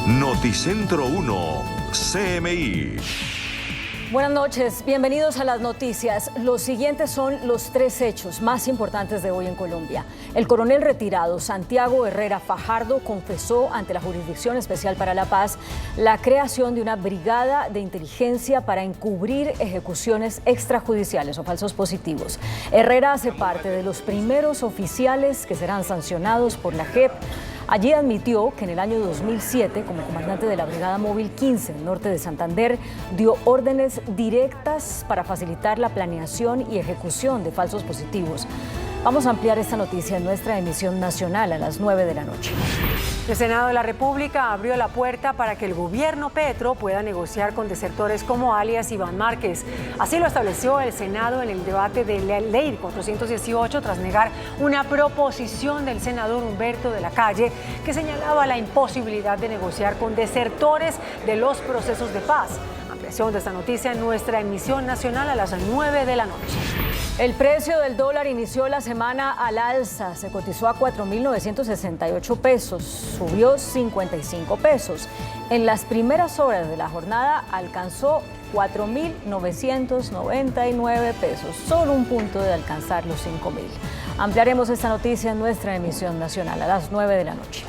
Noticentro 1, CMI. Buenas noches, bienvenidos a las noticias. Los siguientes son los tres hechos más importantes de hoy en Colombia. El coronel retirado Santiago Herrera Fajardo confesó ante la Jurisdicción Especial para la Paz la creación de una brigada de inteligencia para encubrir ejecuciones extrajudiciales o falsos positivos. Herrera hace parte de los primeros oficiales que serán sancionados por la JEP. Allí admitió que en el año 2007, como comandante de la Brigada Móvil 15 del norte de Santander, dio órdenes directas para facilitar la planeación y ejecución de falsos positivos. Vamos a ampliar esta noticia en nuestra emisión nacional a las 9 de la noche. El Senado de la República abrió la puerta para que el gobierno Petro pueda negociar con desertores como alias Iván Márquez. Así lo estableció el Senado en el debate de la Ley 418 tras negar una proposición del senador Humberto de la Calle que señalaba la imposibilidad de negociar con desertores de los procesos de paz. Ampliación de esta noticia en nuestra emisión nacional a las 9 de la noche. El precio del dólar inició la semana al alza, se cotizó a 4.968 pesos, subió 55 pesos. En las primeras horas de la jornada alcanzó 4.999 pesos, solo un punto de alcanzar los 5.000. Ampliaremos esta noticia en nuestra emisión nacional a las 9 de la noche.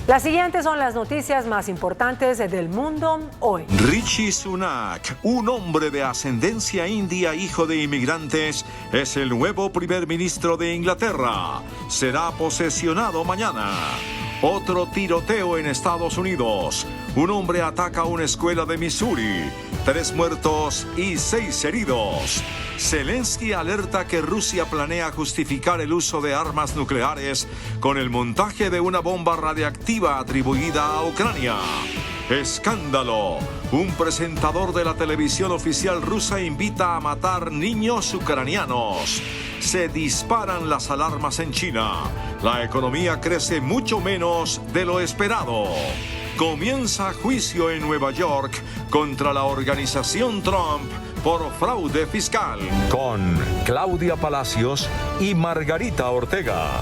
Las siguientes son las noticias más importantes del mundo hoy. Rishi Sunak, un hombre de ascendencia india, hijo de inmigrantes, es el nuevo primer ministro de Inglaterra. Será posesionado mañana. Otro tiroteo en Estados Unidos. Un hombre ataca una escuela de Missouri. 3 muertos y 6 heridos. Zelensky alerta que Rusia planea justificar el uso de armas nucleares con el montaje de una bomba radiactiva atribuida a Ucrania. Escándalo. Un presentador de la televisión oficial rusa invita a matar niños ucranianos. Se disparan las alarmas en China. La economía crece mucho menos de lo esperado. Comienza juicio en Nueva York contra la organización Trump por fraude fiscal. Con Claudia Palacios y Margarita Ortega.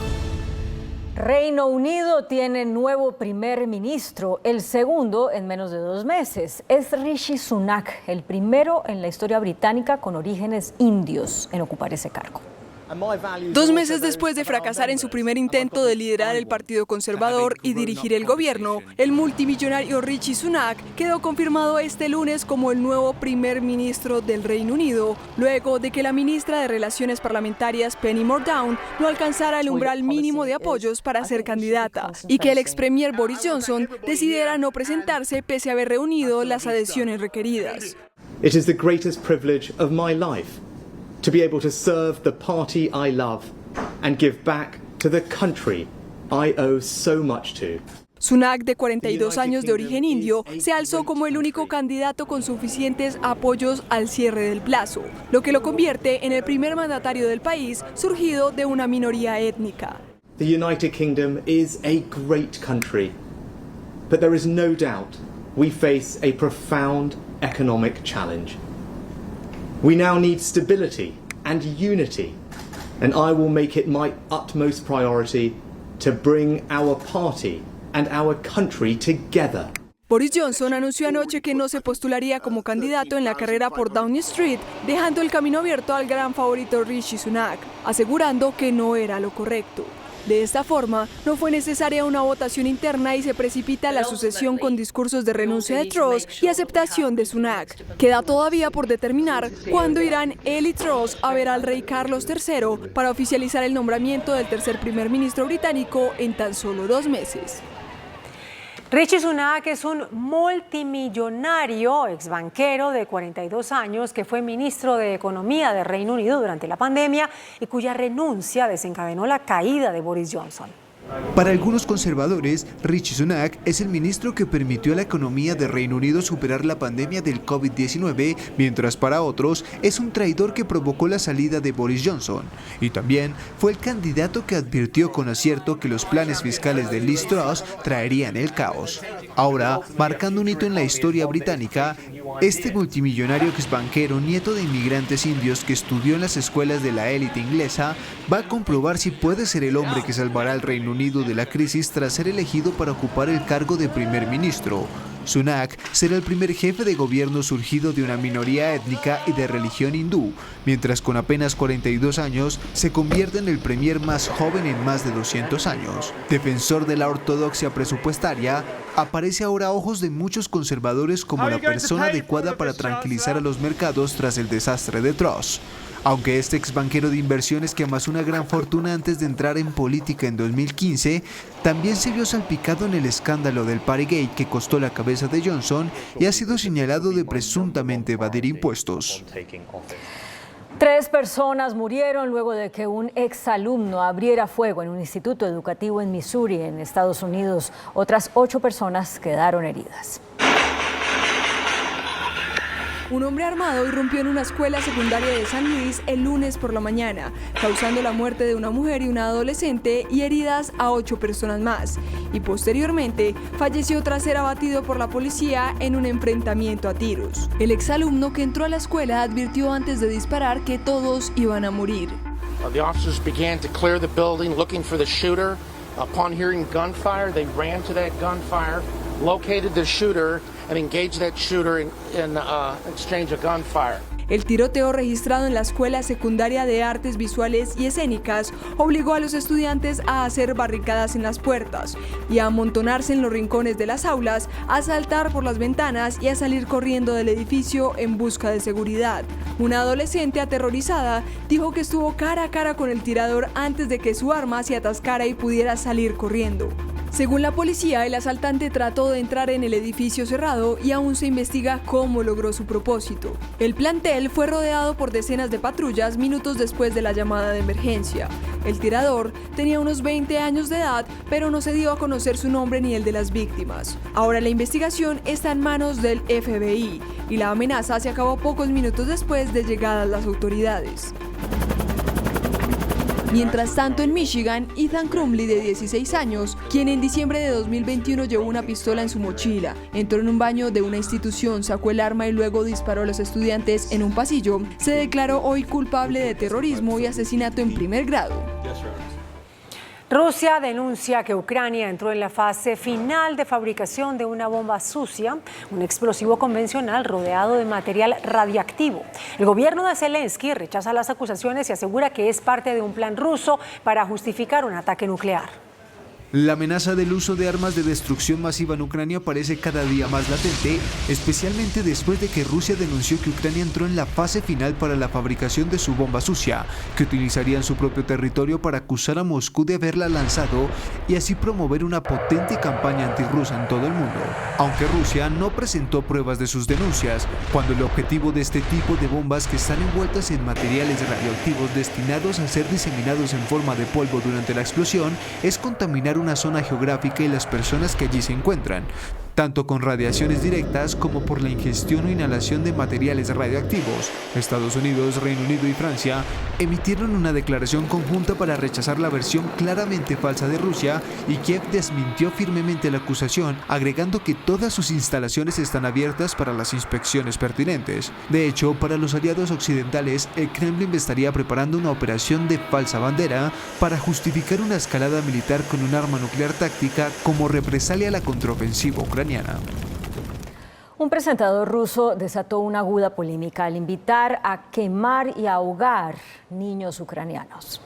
Reino Unido tiene nuevo primer ministro, el segundo en menos de 2 meses. Es Rishi Sunak, el primero en la historia británica con orígenes indios en ocupar ese cargo. 2 meses después de fracasar en su primer intento de liderar el Partido Conservador y dirigir el gobierno, el multimillonario Rishi Sunak quedó confirmado este lunes como el nuevo primer ministro del Reino Unido, luego de que la ministra de Relaciones Parlamentarias Penny Mordaunt no alcanzara el umbral mínimo de apoyos para ser candidata y que el ex premier Boris Johnson decidiera no presentarse pese a haber reunido las adhesiones requeridas. It is the greatest privilege of my life to be able to serve the party I love and give back to the country I owe so much to. Sunak, de 42 años de origen indio, se alzó como el único candidato con suficientes apoyos al cierre del plazo, lo que lo convierte en el primer mandatario del país surgido de una minoría étnica. The United Kingdom is a great country, but there is no doubt we face a profound economic challenge. We now need stability and unity, and I will make it my utmost priority to bring our party and our country together. Boris Johnson anunció anoche que no se postularía como candidato en la carrera por Downing Street, dejando el camino abierto al gran favorito Rishi Sunak, asegurando que no era lo correcto. De esta forma, no fue necesaria una votación interna y se precipita la sucesión con discursos de renuncia de Truss y aceptación de Sunak. Queda todavía por determinar cuándo irán él y Truss a ver al rey Carlos III para oficializar el nombramiento del tercer primer ministro británico en tan solo 2 meses. Rishi Sunak es un multimillonario exbanquero de 42 años que fue ministro de Economía del Reino Unido durante la pandemia y cuya renuncia desencadenó la caída de Boris Johnson. Para algunos conservadores, Rishi Sunak es el ministro que permitió a la economía del Reino Unido superar la pandemia del COVID-19, mientras para otros es un traidor que provocó la salida de Boris Johnson. Y también fue el candidato que advirtió con acierto que los planes fiscales de Liz Truss traerían el caos. Ahora, marcando un hito en la historia británica, Este multimillonario exbanquero, nieto de inmigrantes indios que estudió en las escuelas de la élite inglesa, va a comprobar si puede ser el hombre que salvará al Reino Unido de la crisis tras ser elegido para ocupar el cargo de primer ministro. Sunak será el primer jefe de gobierno surgido de una minoría étnica y de religión hindú, mientras con apenas 42 años se convierte en el premier más joven en más de 200 años. Defensor de la ortodoxia presupuestaria, aparece ahora a ojos de muchos conservadores como la persona adecuada para tranquilizar a los mercados tras el desastre de Truss. Aunque este exbanquero de inversiones que amasó una gran fortuna antes de entrar en política en 2015, también se vio salpicado en el escándalo del Partygate que costó la cabeza de Johnson y ha sido señalado de presuntamente evadir impuestos. 3 personas murieron luego de que un exalumno abriera fuego en un instituto educativo en Missouri, en Estados Unidos. Otras 8 personas quedaron heridas. Un hombre armado irrumpió en una escuela secundaria de San Luis el lunes por la mañana, causando la muerte de una mujer y una adolescente y heridas a 8 personas más. Y posteriormente falleció tras ser abatido por la policía en un enfrentamiento a tiros. El exalumno que entró a la escuela advirtió antes de disparar que todos iban a morir. The officers began to clear the building looking for the shooter. Upon hearing gunfire, they ran to that gunfire, located the shooter, and engaged that shooter in exchange of gunfire. El tiroteo registrado en la Escuela Secundaria de Artes Visuales y Escénicas obligó a los estudiantes a hacer barricadas en las puertas y a amontonarse en los rincones de las aulas, a saltar por las ventanas y a salir corriendo del edificio en busca de seguridad. Una adolescente aterrorizada dijo que estuvo cara a cara con el tirador antes de que su arma se atascara y pudiera salir corriendo. Según la policía, el asaltante trató de entrar en el edificio cerrado y aún se investiga cómo logró su propósito. El plantel fue rodeado por decenas de patrullas minutos después de la llamada de emergencia. El tirador tenía unos 20 años de edad, pero no se dio a conocer su nombre ni el de las víctimas. Ahora la investigación está en manos del FBI y la amenaza se acabó pocos minutos después de llegadas las autoridades. Mientras tanto, en Michigan, Ethan Crumley, de 16 años, quien en diciembre de 2021 llevó una pistola en su mochila, entró en un baño de una institución, sacó el arma y luego disparó a los estudiantes en un pasillo, se declaró hoy culpable de terrorismo y asesinato en primer grado. Rusia denuncia que Ucrania entró en la fase final de fabricación de una bomba sucia, un explosivo convencional rodeado de material radiactivo. El gobierno de Zelensky rechaza las acusaciones y asegura que es parte de un plan ruso para justificar un ataque nuclear. La amenaza del uso de armas de destrucción masiva en Ucrania parece cada día más latente, especialmente después de que Rusia denunció que Ucrania entró en la fase final para la fabricación de su bomba sucia, que utilizaría en su propio territorio para acusar a Moscú de haberla lanzado y así promover una potente campaña antirrusa en todo el mundo. Aunque Rusia no presentó pruebas de sus denuncias, cuando el objetivo de este tipo de bombas que están envueltas en materiales radioactivos destinados a ser diseminados en forma de polvo durante la explosión es contaminar una zona geográfica y las personas que allí se encuentran, tanto con radiaciones directas como por la ingestión o inhalación de materiales radioactivos. Estados Unidos, Reino Unido y Francia emitieron una declaración conjunta para rechazar la versión claramente falsa de Rusia y Kiev desmintió firmemente la acusación, agregando que todas sus instalaciones están abiertas para las inspecciones pertinentes. De hecho, para los aliados occidentales, el Kremlin estaría preparando una operación de falsa bandera para justificar una escalada militar con un arma nuclear táctica como represalia a la contraofensiva ucraniana. Un presentador ruso desató una aguda polémica al invitar a quemar y ahogar niños ucranianos.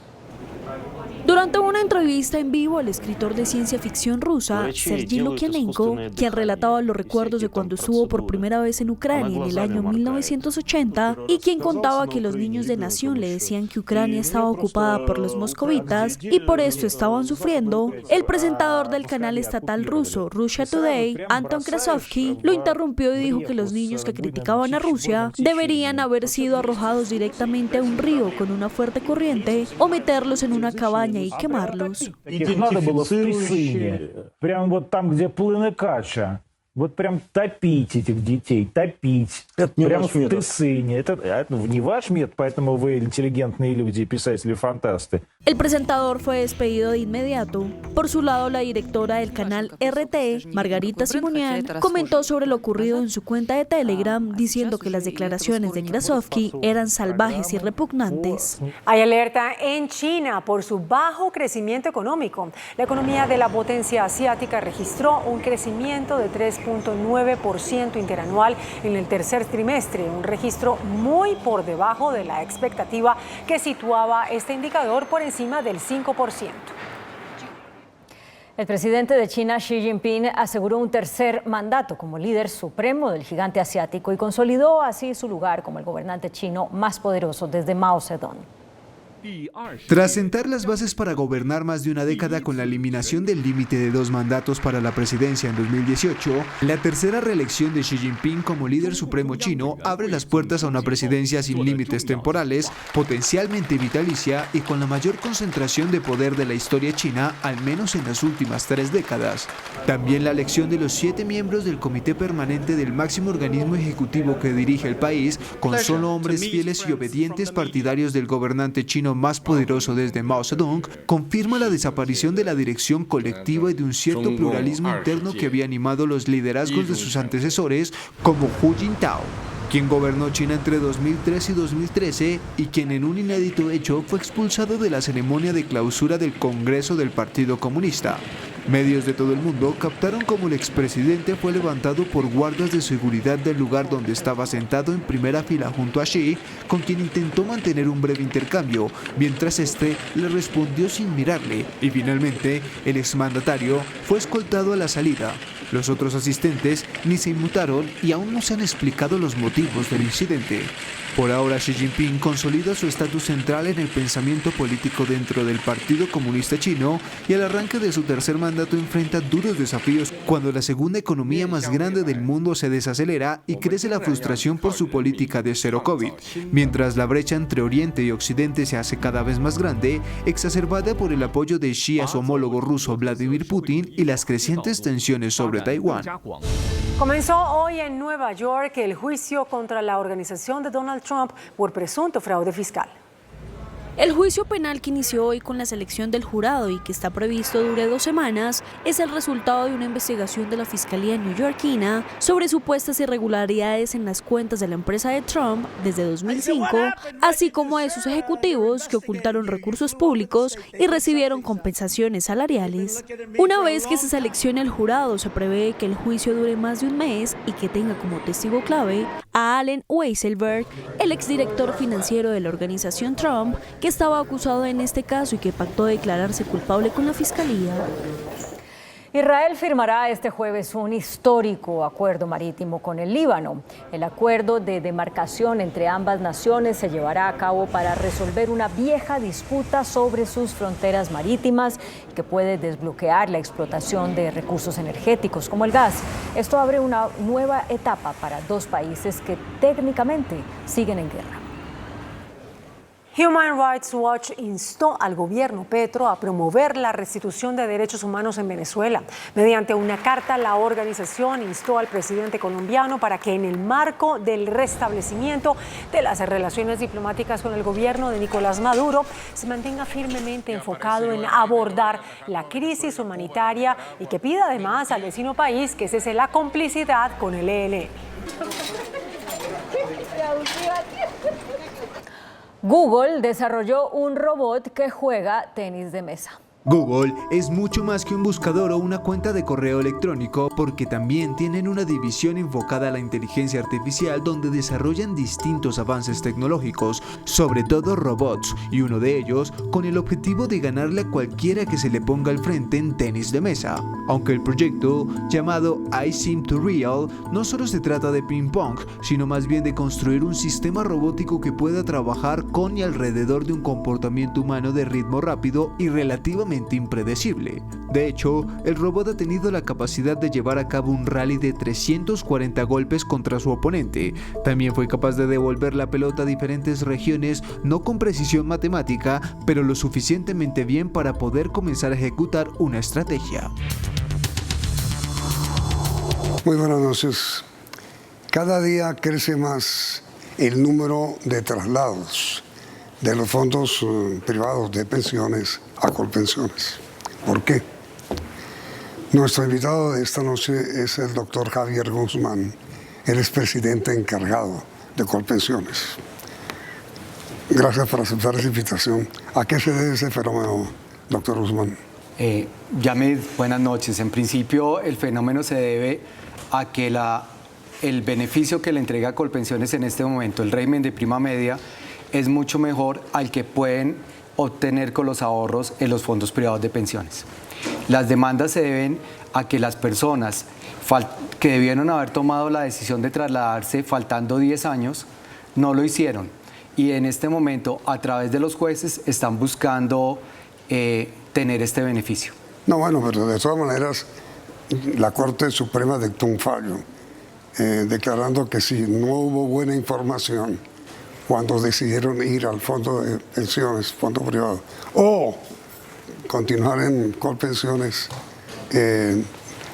Durante una entrevista en vivo, el escritor de ciencia ficción rusa, Sergei Lukianenko, quien relataba los recuerdos de cuando estuvo por primera vez en Ucrania en el año 1980 y quien contaba que los niños de Nación le decían que Ucrania estaba ocupada por los moscovitas y por esto estaban sufriendo, el presentador del canal estatal ruso Russia Today, Anton Krasovsky, lo interrumpió y dijo que los niños que criticaban a Rusia deberían haber sido arrojados directamente a un río con una fuerte corriente o meterlos en una cabaña y quemarlos. Их надо было в Тусине, прямо вот там, где плыны кача. Вот прям топить этих детей, топить. Это не прям ваш в метод. Тесыне. Это не ваш метод, поэтому вы интеллигентные люди и писатели-фантасты. El presentador fue despedido de inmediato. Por su lado, la directora del canal RT, Margarita Simonian, comentó sobre lo ocurrido en su cuenta de Telegram, diciendo que las declaraciones de Krasovsky eran salvajes y repugnantes. Hay alerta en China por su bajo crecimiento económico. La economía de la potencia asiática registró un crecimiento de 3.9% interanual en el tercer trimestre, un registro muy por debajo de la expectativa que situaba este indicador por encima del 5%. El presidente de China, Xi Jinping, aseguró un tercer mandato como líder supremo del gigante asiático y consolidó así su lugar como el gobernante chino más poderoso desde Mao Zedong. Tras sentar las bases para gobernar más de una década con la eliminación del límite de 2 mandatos para la presidencia en 2018, la tercera reelección de Xi Jinping como líder supremo chino abre las puertas a una presidencia sin límites temporales, potencialmente vitalicia y con la mayor concentración de poder de la historia china, al menos en las últimas 3 décadas. También la elección de los 7 miembros del comité permanente del máximo organismo ejecutivo que dirige el país, con solo hombres fieles y obedientes partidarios del gobernante chino más poderoso desde Mao Zedong, confirma la desaparición de la dirección colectiva y de un cierto pluralismo interno que había animado los liderazgos de sus antecesores, como Hu Jintao, quien gobernó China entre 2003 y 2013 y quien en un inédito hecho fue expulsado de la ceremonia de clausura del Congreso del Partido Comunista. Medios de todo el mundo captaron cómo el expresidente fue levantado por guardas de seguridad del lugar donde estaba sentado en primera fila junto a Xi, con quien intentó mantener un breve intercambio, mientras este le respondió sin mirarle, y finalmente el exmandatario fue escoltado a la salida. Los otros asistentes ni se inmutaron y aún no se han explicado los motivos del incidente. Por ahora, Xi Jinping consolida su estatus central en el pensamiento político dentro del Partido Comunista Chino y al arranque de su tercer mandato enfrenta duros desafíos cuando la segunda economía más grande del mundo se desacelera y crece la frustración por su política de cero COVID, mientras la brecha entre Oriente y Occidente se hace cada vez más grande, exacerbada por el apoyo de Xi a su homólogo ruso Vladimir Putin y las crecientes tensiones sobre Taiwán. Comenzó hoy en Nueva York el juicio contra la organización de Donald Trump por presunto fraude fiscal. El juicio penal que inició hoy con la selección del jurado y que está previsto dure 2 semanas es el resultado de una investigación de la Fiscalía neoyorquina sobre supuestas irregularidades en las cuentas de la empresa de Trump desde 2005, así como de sus ejecutivos que ocultaron recursos públicos y recibieron compensaciones salariales. Una vez que se seleccione el jurado, se prevé que el juicio dure más de un mes y que tenga como testigo clave a Allen Weisselberg, el exdirector financiero de la organización Trump, que estaba acusado en este caso y que pactó declararse culpable con la fiscalía. Israel firmará este jueves un histórico acuerdo marítimo con el Líbano. El acuerdo de demarcación entre ambas naciones se llevará a cabo para resolver una vieja disputa sobre sus fronteras marítimas que puede desbloquear la explotación de recursos energéticos como el gas. Esto abre una nueva etapa para 2 países que técnicamente siguen en guerra. Human Rights Watch instó al gobierno Petro a promover la restitución de derechos humanos en Venezuela. Mediante una carta, la organización instó al presidente colombiano para que en el marco del restablecimiento de las relaciones diplomáticas con el gobierno de Nicolás Maduro se mantenga firmemente enfocado en abordar la crisis humanitaria y que pida además al vecino país que cese la complicidad con el ELN. Google desarrolló un robot que juega tenis de mesa. Google es mucho más que un buscador o una cuenta de correo electrónico porque también tienen una división enfocada a la inteligencia artificial donde desarrollan distintos avances tecnológicos, sobre todo robots, y uno de ellos con el objetivo de ganarle a cualquiera que se le ponga al frente en tenis de mesa. Aunque el proyecto, llamado I Seem to Real, no solo se trata de ping pong, sino más bien de construir un sistema robótico que pueda trabajar con y alrededor de un comportamiento humano de ritmo rápido y relativamente impredecible. De hecho, el robot ha tenido la capacidad de llevar a cabo un rally de 340 golpes contra su oponente. También fue capaz de devolver la pelota a diferentes regiones, no con precisión matemática, pero lo suficientemente bien para poder comenzar a ejecutar una estrategia. Muy buenas noches. Cada día crece más el número de traslados de los fondos privados de pensiones a Colpensiones. ¿Por qué? Nuestro invitado de esta noche es el doctor Javier Guzmán. Él es presidente encargado de Colpensiones. Gracias por aceptar esa invitación. ¿A qué se debe ese fenómeno, doctor Guzmán? Yamid, buenas noches. En principio, el fenómeno se debe a que el beneficio que le entrega Colpensiones en este momento, el régimen de prima media, es mucho mejor al que pueden obtener con los ahorros en los fondos privados de pensiones. Las demandas se deben a que las personas que debieron haber tomado la decisión de trasladarse faltando 10 años, no lo hicieron. Y en este momento, a través de los jueces, están buscando tener este beneficio. No, bueno, pero de todas maneras, la Corte Suprema dictó un fallo, declarando que si no hubo buena información cuando decidieron ir al fondo de pensiones, fondo privado, o continuar en Colpensiones,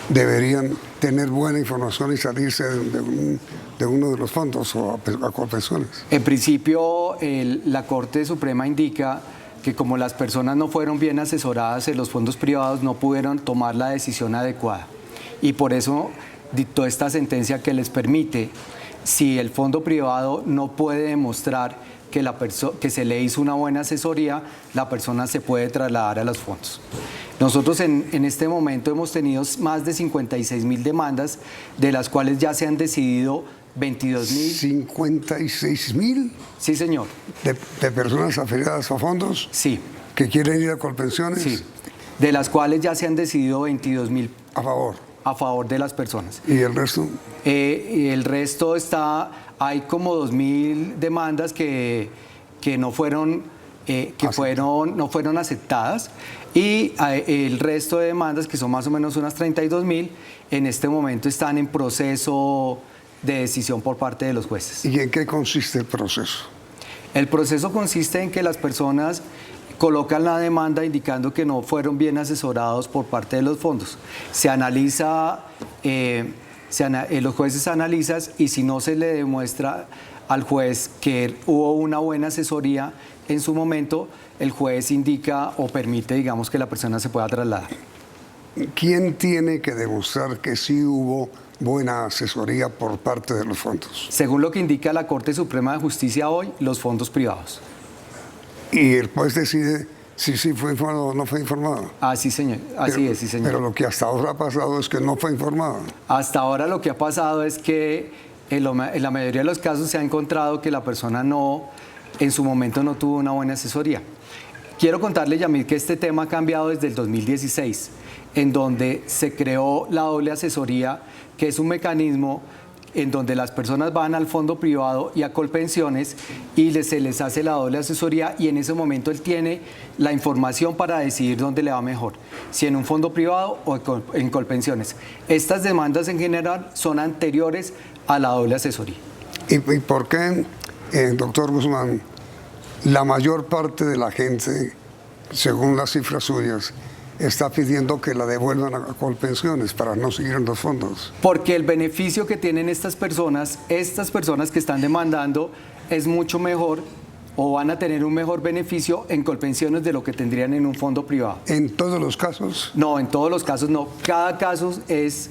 deberían tener buena información y salirse de uno de los fondos o a Colpensiones. En principio, la Corte Suprema indica que como las personas no fueron bien asesoradas en los fondos privados, no pudieron tomar la decisión adecuada. Y por eso dictó esta sentencia que les permite, si el fondo privado no puede demostrar que se le hizo una buena asesoría, la persona se puede trasladar a los fondos. Nosotros en este momento hemos tenido más de 56.000 demandas, de las cuales ya se han decidido 22.000. ¿56.000? Sí, señor. ¿De personas afiliadas a fondos? Sí. ¿Que quieren ir a Colpensiones? Sí. De las cuales ya se han decidido 22.000. ¿A favor? A favor de las personas. ¿Y el resto? El resto hay como 2.000 demandas que no fueron aceptadas, y el resto de demandas, que son más o menos unas 32.000, en este momento están en proceso de decisión por parte de los jueces. ¿Y en qué consiste el proceso? El proceso consiste en que las personas colocan la demanda indicando que no fueron bien asesorados por parte de los fondos. Se analiza, los jueces analizan, y si no se le demuestra al juez que hubo una buena asesoría en su momento, el juez indica o permite, digamos, que la persona se pueda trasladar. ¿Quién tiene que demostrar que sí hubo buena asesoría por parte de los fondos? Según lo que indica la Corte Suprema de Justicia hoy, los fondos privados. ¿Y el juez decide si sí fue informado o no fue informado? Así, señor. Así es, sí, señor. Pero lo que hasta ahora ha pasado es que no fue informado. Hasta ahora lo que ha pasado es que en la mayoría de los casos se ha encontrado que la persona en su momento no tuvo una buena asesoría. Quiero contarle, Yamil, que este tema ha cambiado desde el 2016, en donde se creó la doble asesoría, que es un mecanismo en donde las personas van al fondo privado y a Colpensiones y se les hace la doble asesoría, y en ese momento él tiene la información para decidir dónde le va mejor, si en un fondo privado o en Colpensiones. Estas demandas en general son anteriores a la doble asesoría. ¿Y por qué, doctor Guzmán, la mayor parte de la gente, según las cifras suyas, está pidiendo que la devuelvan a Colpensiones para no seguir en los fondos? Porque el beneficio que tienen estas personas que están demandando, es mucho mejor, o van a tener un mejor beneficio en Colpensiones de lo que tendrían en un fondo privado. ¿En todos los casos? No, en todos los casos no. Cada caso es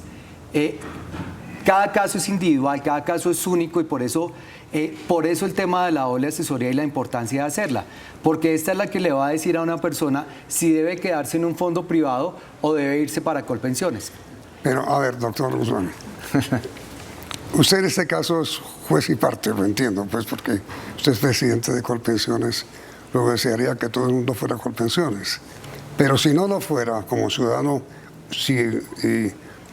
individual, cada caso es único, y por eso el tema de la doble asesoría y la importancia de hacerla, porque esta es la que le va a decir a una persona si debe quedarse en un fondo privado o debe irse para Colpensiones. Pero, a ver, doctor Guzmán, usted en este caso es juez y parte, lo entiendo, pues porque usted es presidente de Colpensiones, luego desearía que todo el mundo fuera a Colpensiones. Pero si no lo fuera, como ciudadano,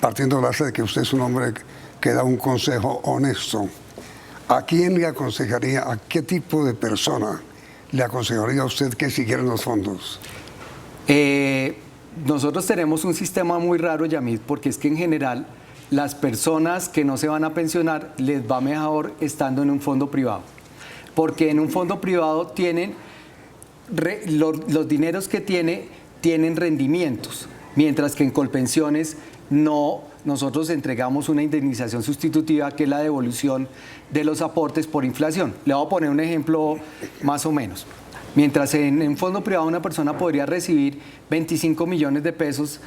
partiendo de la base de que usted es un hombre que da un consejo honesto, ¿a quién le aconsejaría, a qué tipo de persona le aconsejaría a usted que siguiera los fondos? Nosotros tenemos un sistema muy raro, Yamid, porque es que en general las personas que no se van a pensionar les va mejor estando en un fondo privado. Porque en un fondo privado tienen los dineros que tienen rendimientos, mientras que en Colpensiones nosotros entregamos una indemnización sustitutiva que es la devolución de los aportes por inflación. Le voy a poner un ejemplo más o menos. Mientras en un fondo privado una persona podría recibir 25 millones de pesos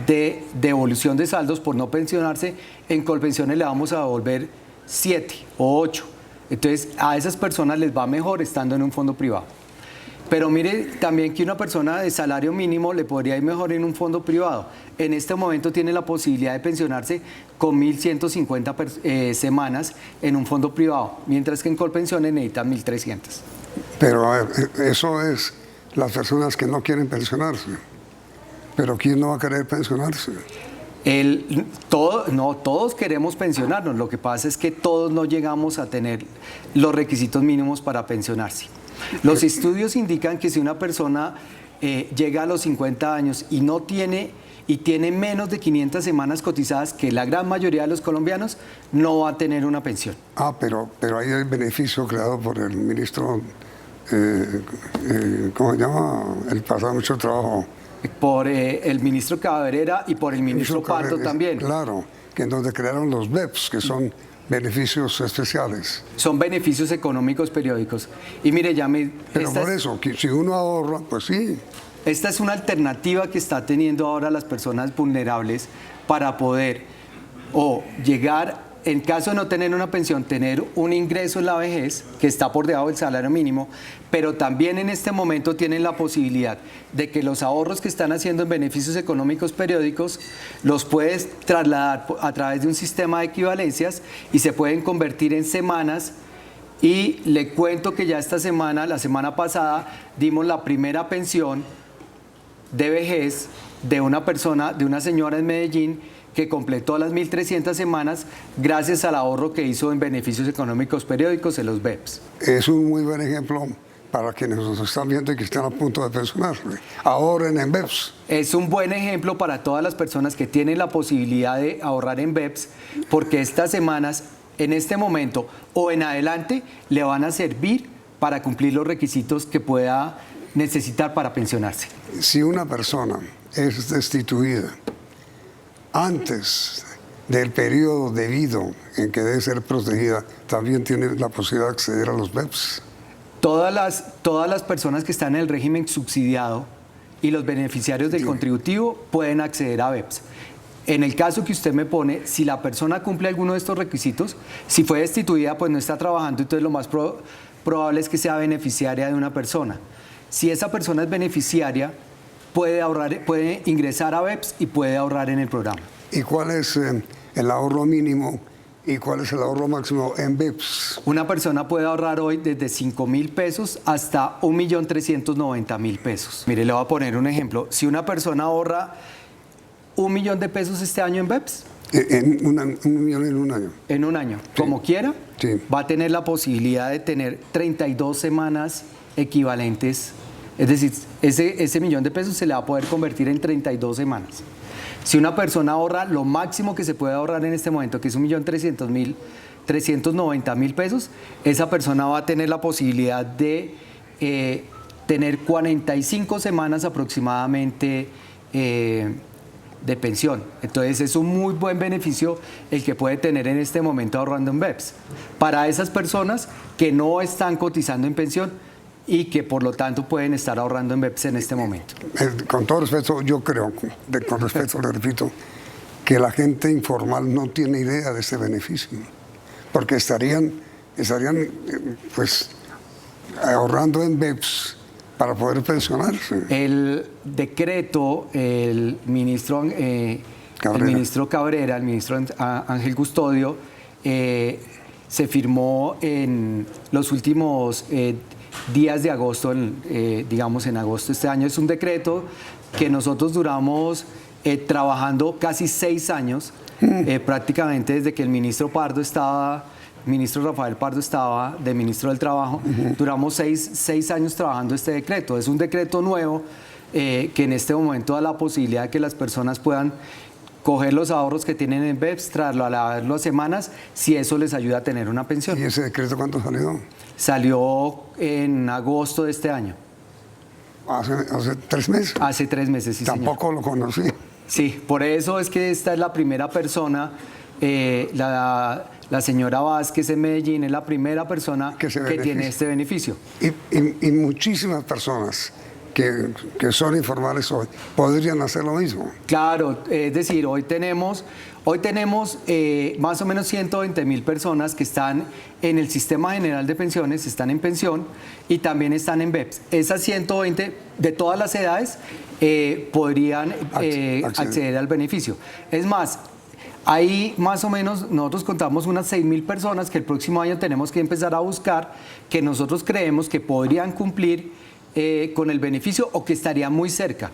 de devolución de saldos por no pensionarse, en Colpensiones le vamos a devolver 7 o 8. Entonces a esas personas les va mejor estando en un fondo privado. Pero mire también que una persona de salario mínimo le podría ir mejor en un fondo privado. En este momento tiene la posibilidad de pensionarse con 1.150 semanas en un fondo privado, mientras que en Colpensiones necesitan 1.300. Pero a ver, eso es las personas que no quieren pensionarse. Pero ¿quién no va a querer pensionarse? Todos queremos pensionarnos. Lo que pasa es que todos no llegamos a tener los requisitos mínimos para pensionarse. Los estudios indican que si una persona llega a los 50 años y tiene menos de 500 semanas cotizadas, que la gran mayoría de los colombianos, no va a tener una pensión. Pero ahí hay beneficio creado por el ministro, ¿cómo se llama? El pasado mucho trabajo. Por el ministro Cabrera y por el ministro Pardo también. Claro, que en donde crearon los BEPS, que son beneficios especiales. Son beneficios económicos periódicos. Y mire, Pero por eso, si uno ahorra, pues sí. Esta es una alternativa que está teniendo ahora las personas vulnerables para poder llegar, en caso de no tener una pensión, tener un ingreso en la vejez que está por debajo del salario mínimo, pero también en este momento tienen la posibilidad de que los ahorros que están haciendo en beneficios económicos periódicos los puedes trasladar a través de un sistema de equivalencias y se pueden convertir en semanas. Y le cuento que ya la semana pasada, dimos la primera pensión de vejez de una señora en Medellín que completó las 1.300 semanas gracias al ahorro que hizo en beneficios económicos periódicos en los BEPS. Es un muy buen ejemplo para quienes nos están viendo y que están a punto de pensionarse. Ahorren en BEPS. Es un buen ejemplo para todas las personas que tienen la posibilidad de ahorrar en BEPS, porque estas semanas, en este momento o en adelante, le van a servir para cumplir los requisitos que pueda necesitar para pensionarse. Si una persona es destituida antes del periodo debido en que debe ser protegida, también tiene la posibilidad de acceder a los BEPS. Todas las personas que están en el régimen subsidiado y los beneficiarios del contributivo pueden acceder a BEPS. En el caso que usted me pone, si la persona cumple alguno de estos requisitos, si fue destituida, pues no está trabajando, entonces lo más probable es que sea beneficiaria de una persona. Si esa persona es beneficiaria, puede ingresar a BEPS y puede ahorrar en el programa. ¿Y cuál es el ahorro mínimo y cuál es el ahorro máximo en BEPS? Una persona puede ahorrar hoy desde 5.000 pesos hasta 1.390.000 pesos. Mire, le voy a poner un ejemplo. Si una persona ahorra 1 millón de pesos este año en BEPS. ¿1 millón en un año? En un año, sí. Como quiera, sí. Va a tener la posibilidad de tener 32 semanas equivalentes. Es decir, ese millón de pesos se le va a poder convertir en 32 semanas. Si una persona ahorra lo máximo que se puede ahorrar en este momento, que es 1.390.000 pesos, esa persona va a tener la posibilidad de tener 45 semanas aproximadamente de pensión. Entonces es un muy buen beneficio el que puede tener en este momento ahorrando en BEPS. Para esas personas que no están cotizando en pensión y que por lo tanto pueden estar ahorrando en BEPS en este momento. Con todo respeto, yo creo, con respeto le repito, que la gente informal no tiene idea de ese beneficio, porque estarían pues ahorrando en BEPS para poder pensionarse. El decreto, el ministro Cabrera, el ministro Ángel Custodio, se firmó en los últimos días de agosto, digamos en agosto de este año. Es un decreto que nosotros duramos trabajando casi 6 años, prácticamente desde que el ministro Rafael Pardo estaba de ministro del Trabajo. Duramos 6 años trabajando este decreto. Es un decreto nuevo que en este momento da la posibilidad de que las personas puedan coger los ahorros que tienen en BEPS, trasladarlo a semanas, si eso les ayuda a tener una pensión. ¿Y ese decreto cuándo salió? Salió en agosto de este año. ¿Hace 3 meses? Hace 3 meses, sí. Tampoco señor. Lo conocí. Sí, por eso es que esta es la primera persona, la señora Vázquez en Medellín es la primera persona que tiene este beneficio. Y muchísimas personas que son informales hoy podrían hacer lo mismo. Claro, es decir, hoy tenemos más o menos 120.000 personas que están en el Sistema General de Pensiones, están en pensión y también están en BEPS. Esas 120 de todas las edades podrían acceder al beneficio. Es más, ahí más o menos nosotros contamos unas 6.000 personas que el próximo año tenemos que empezar a buscar, que nosotros creemos que podrían cumplir con el beneficio o que estarían muy cerca.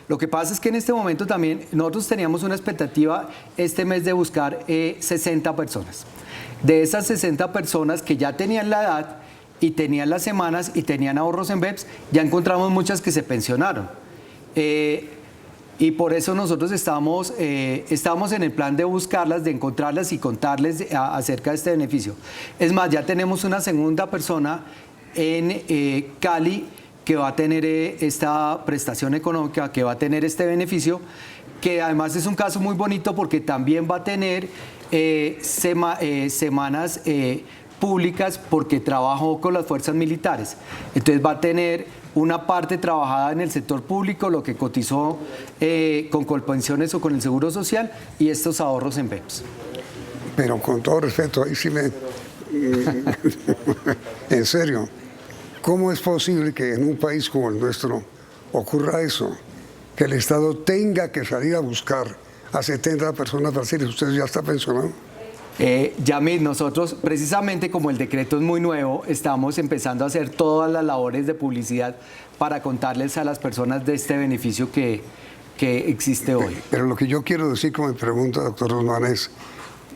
Lo que pasa es que en este momento también nosotros teníamos una expectativa este mes de buscar 60 personas. De esas 60 personas que ya tenían la edad y tenían las semanas y tenían ahorros en BEPS, ya encontramos muchas que se pensionaron. Y por eso nosotros estamos en el plan de buscarlas, de encontrarlas y contarles acerca de este beneficio. Es más, ya tenemos una segunda persona en Cali que va a tener esta prestación económica, que va a tener este beneficio, que además es un caso muy bonito porque también va a tener semanas públicas porque trabajó con las fuerzas militares. Entonces va a tener una parte trabajada en el sector público, lo que cotizó con Colpensiones o con el Seguro Social y estos ahorros en BEPS. Pero con todo respeto, ahí sí en serio, ¿cómo es posible que en un país como el nuestro ocurra eso? Que el Estado tenga que salir a buscar a 70 personas para decirles, usted ya está pensionado. Yamil, nosotros precisamente como el decreto es muy nuevo, estamos empezando a hacer todas las labores de publicidad para contarles a las personas de este beneficio que existe hoy. Pero lo que yo quiero decir como me pregunta, doctor Rosman, es,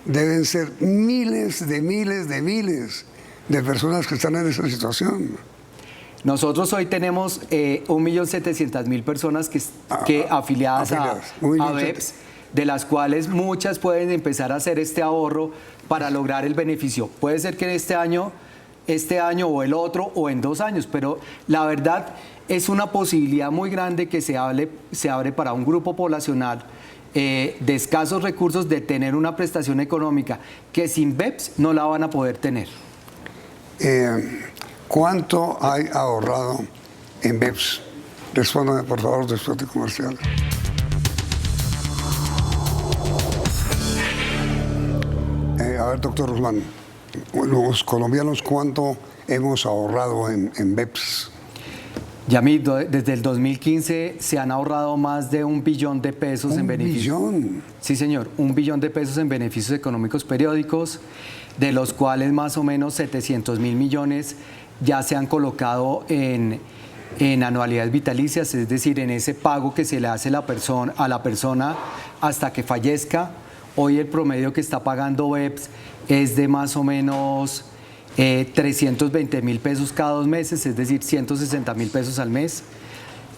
deben ser miles de personas que están en esa situación. Nosotros hoy tenemos 1.700.000 personas que afiliadas a BEPS, de las cuales muchas pueden empezar a hacer este ahorro para lograr el beneficio. Puede ser que este año o el otro o en 2 años, pero la verdad es una posibilidad muy grande que se abre para un grupo poblacional de escasos recursos de tener una prestación económica que sin BEPS no la van a poder tener. ¿Cuánto hay ahorrado en BEPS? Respóndame, por favor, después de comercial. A ver, doctor Rosman, los colombianos, ¿cuánto hemos ahorrado en BEPS? Yamil, desde el 2015 se han ahorrado más de 1 billón de pesos en beneficios. ¿1 billón? Sí, señor, 1 billón de pesos en beneficios económicos periódicos, de los cuales más o menos 700.000 millones ya se han colocado en anualidades vitalicias, es decir, en ese pago que se le hace a la persona hasta que fallezca. Hoy el promedio que está pagando BEPS es de más o menos 320.000 pesos cada 2 meses, es decir, 160.000 pesos al mes.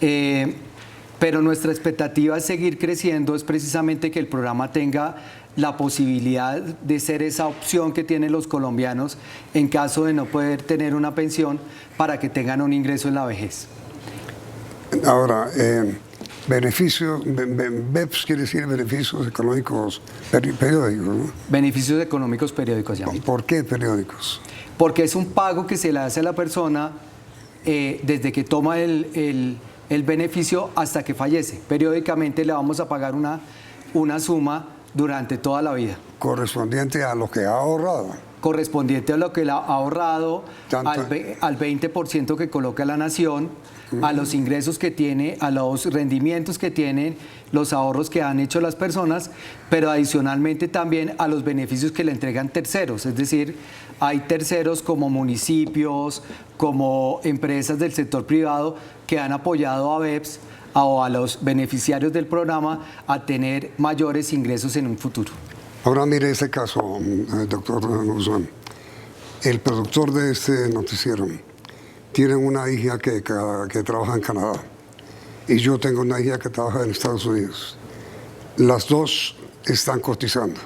Pero nuestra expectativa es seguir creciendo, es precisamente que el programa tenga la posibilidad de ser esa opción que tienen los colombianos en caso de no poder tener una pensión para que tengan un ingreso en la vejez. Ahora, beneficios, BEPS quiere decir beneficios económicos periódicos, ¿no? Beneficios económicos periódicos, ya. ¿Por qué periódicos? Porque es un pago que se le hace a la persona desde que toma el beneficio hasta que fallece. Periódicamente le vamos a pagar una suma durante toda la vida. Correspondiente a lo que ha ahorrado. Correspondiente a lo que ha ahorrado, al 20% que coloca la nación, a los ingresos que tiene, a los rendimientos que tienen, los ahorros que han hecho las personas, pero adicionalmente también a los beneficios que le entregan terceros. Es decir, hay terceros como municipios, como empresas del sector privado que han apoyado a BEPS o a los beneficiarios del programa a tener mayores ingresos en un futuro. Ahora mire este caso, doctor Guzmán. El productor de este noticiero tiene una hija que trabaja en Canadá y yo tengo una hija que trabaja en Estados Unidos. Las dos están cotizando.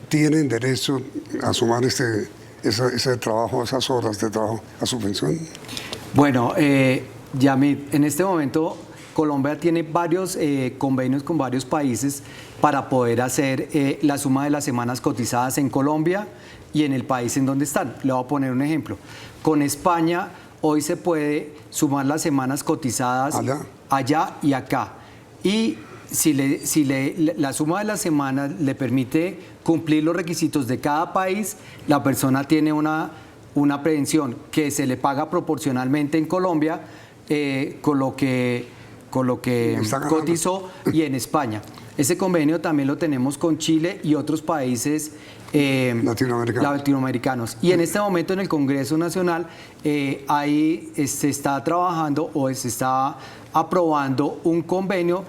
¿Tienen derecho a sumar ese trabajo, esas horas de trabajo a su pensión? Bueno, Yamid, en este momento Colombia tiene varios convenios con varios países para poder hacer la suma de las semanas cotizadas en Colombia y en el país en donde están. Le voy a poner un ejemplo. Con España hoy se puede sumar las semanas cotizadas allá y acá. Y si la suma de las semanas le permite cumplir los requisitos de cada país, la persona tiene una pensión que se le paga proporcionalmente en Colombia con lo que cotizó y en España. Ese convenio también lo tenemos con Chile y otros países latinoamericanos. Y en este momento en el Congreso Nacional ahí se está trabajando o se está aprobando un convenio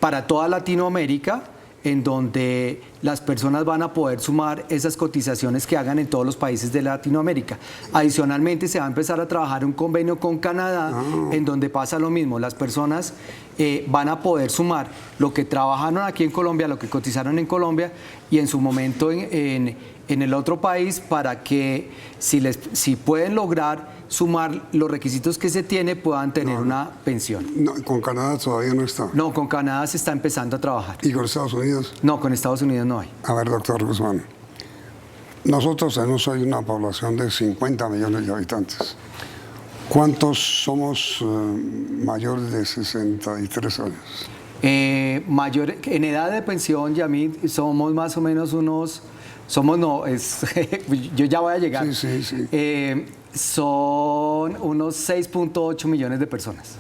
para toda Latinoamérica, en donde las personas van a poder sumar esas cotizaciones que hagan en todos los países de Latinoamérica. Adicionalmente se va a empezar a trabajar un convenio con Canadá, en donde pasa lo mismo. Las personas van a poder sumar lo que trabajaron aquí en Colombia, lo que cotizaron en Colombia y en su momento en el otro país, para que si pueden lograr sumar los requisitos que se tiene, puedan tener una pensión. No, con Canadá todavía no está. No, con Canadá se está empezando a trabajar. ¿Y con Estados Unidos? No, con Estados Unidos no hay. A ver, doctor Guzmán, nosotros tenemos hoy una población de 50 millones de habitantes. ¿Cuántos somos mayores de 63 años? En edad de pensión, Yamid, somos más o menos unos... yo ya voy a llegar. Sí. Son unos 6.8 millones de personas.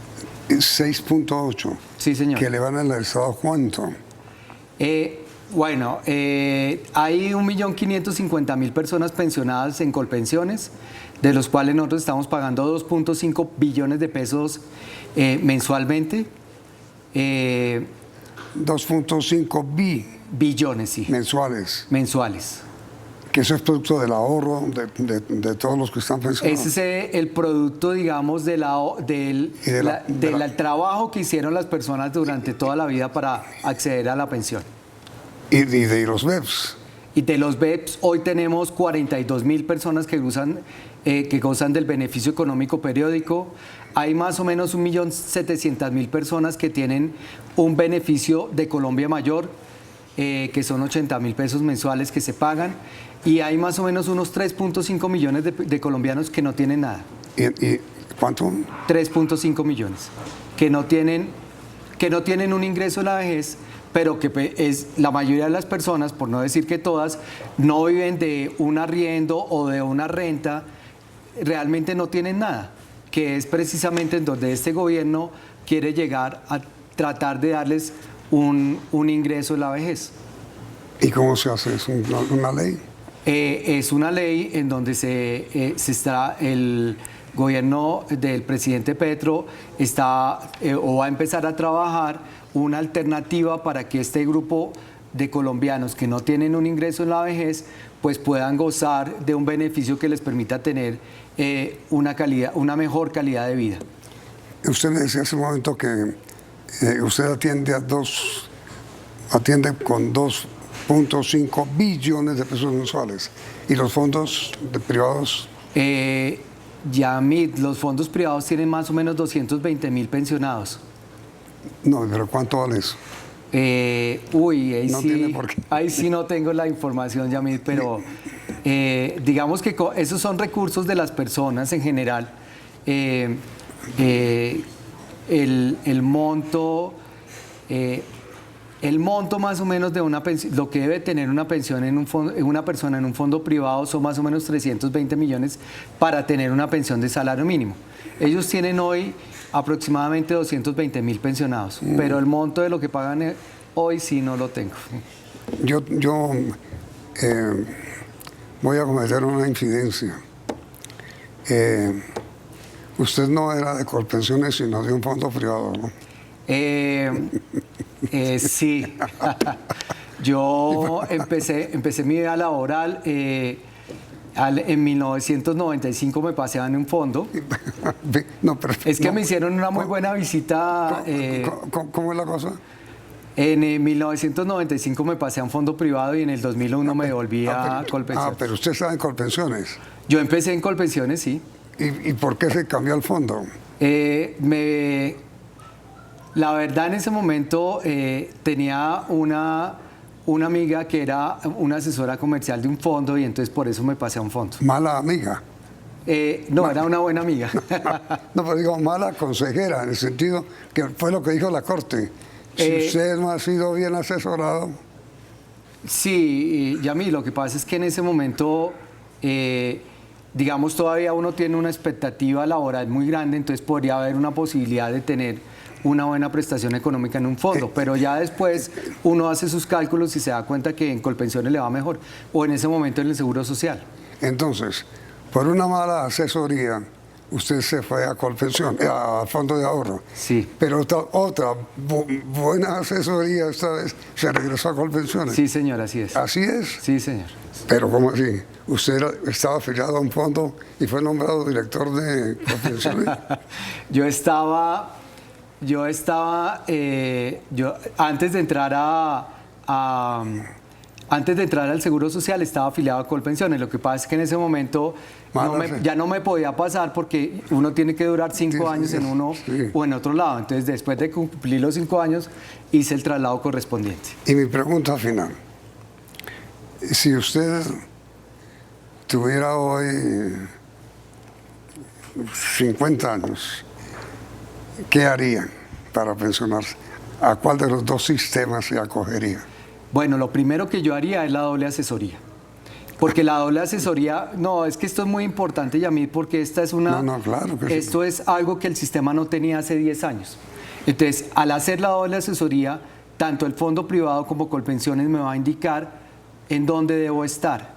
6.8. Sí, señor. ¿Que le van al Estado cuánto? Hay 1.550.000 personas pensionadas en Colpensiones, de los cuales nosotros estamos pagando 2.5 billones de pesos mensualmente. 2.5 billones, sí. Mensuales. Que eso es producto del ahorro de todos los que están pensionados. Ese es el producto, digamos, del trabajo que hicieron las personas durante toda la vida para acceder a la pensión. ¿Y de los BEPS? Y de los BEPS, hoy tenemos 42.000 personas que gozan del beneficio económico periódico. Hay más o menos 1.700.000 personas que tienen un beneficio de Colombia Mayor, que son 80.000 pesos mensuales que se pagan. Y hay más o menos unos 3.5 millones de colombianos que no tienen nada. ¿Y cuánto? 3.5 millones que no tienen un ingreso en la vejez, pero que es la mayoría de las personas, por no decir que todas, no viven de un arriendo o de una renta, realmente no tienen nada, que es precisamente en donde este gobierno quiere llegar a tratar de darles un ingreso en la vejez. ¿Y cómo se hace? ¿Es una ley? Es una ley en donde el gobierno del presidente Petro va a empezar a trabajar una alternativa para que este grupo de colombianos que no tienen un ingreso en la vejez pues puedan gozar de un beneficio que les permita tener una mejor calidad de vida. Usted me decía hace un momento que usted atiende con 2.5 billones de pesos mensuales. ¿Y los fondos privados? Yamid, los fondos privados tienen más o menos 220.000 pensionados. No, pero ¿cuánto vale eso? Ahí sí no tengo la información, Yamid, pero digamos que esos son recursos de las personas en general. El monto más o menos de una pensión, lo que debe tener una pensión una persona en un fondo privado son más o menos 320 millones para tener una pensión de salario mínimo. Ellos tienen hoy aproximadamente 220.000 pensionados, pero el monto de lo que pagan hoy sí no lo tengo. Yo voy a cometer una infidencia. Usted no era de Colpensiones, sino de un fondo privado, ¿no? Sí. Yo empecé mi vida laboral. En 1995 me pasé en un fondo. Me hicieron una muy buena visita. ¿Cómo es la cosa? En 1995 me pasé a un fondo privado y en el 2001 me devolví a Colpensiones. Pero usted estaba en Colpensiones. Yo empecé en Colpensiones, sí. ¿Y por qué se cambió el fondo? La verdad, en ese momento tenía una amiga que era una asesora comercial de un fondo y entonces por eso me pasé a un fondo. ¿Mala amiga? No, era una buena amiga. No, pero digo mala consejera, en el sentido que fue lo que dijo la Corte. Si usted no ha sido bien asesorado. Sí, Yamil, lo que pasa es que en ese momento, digamos, todavía uno tiene una expectativa laboral muy grande, entonces podría haber una posibilidad de tener una buena prestación económica en un fondo, pero ya después uno hace sus cálculos y se da cuenta que en Colpensiones le va mejor, o en ese momento en el Seguro Social. Entonces, por una mala asesoría, usted se fue a Colpensión, a Fondo de Ahorro. Sí. Pero otra buena asesoría esta vez se regresó a Colpensiones. Sí, señor, así es. ¿Así es? Sí, señor. Pero ¿cómo así? ¿Usted estaba afiliado a un fondo y fue nombrado director de Colpensiones? Antes de entrar al Seguro Social estaba afiliado a Colpensiones. Lo que pasa es que en ese momento ya no me podía pasar porque uno tiene que durar 5 años en uno o en otro lado. Entonces, después de cumplir los 5 años, hice el traslado correspondiente. Y mi pregunta final. Si usted tuviera hoy 50 años, ¿qué haría para pensionarse? ¿A cuál de los dos sistemas se acogería? Bueno, lo primero que yo haría es la doble asesoría. Porque la doble asesoría, no, es que esto es muy importante, Yamil, porque esta es una... No, claro que esto sí. es algo que el sistema no tenía hace 10 años. Entonces, al hacer la doble asesoría, tanto el fondo privado como Colpensiones me va a indicar en dónde debo estar.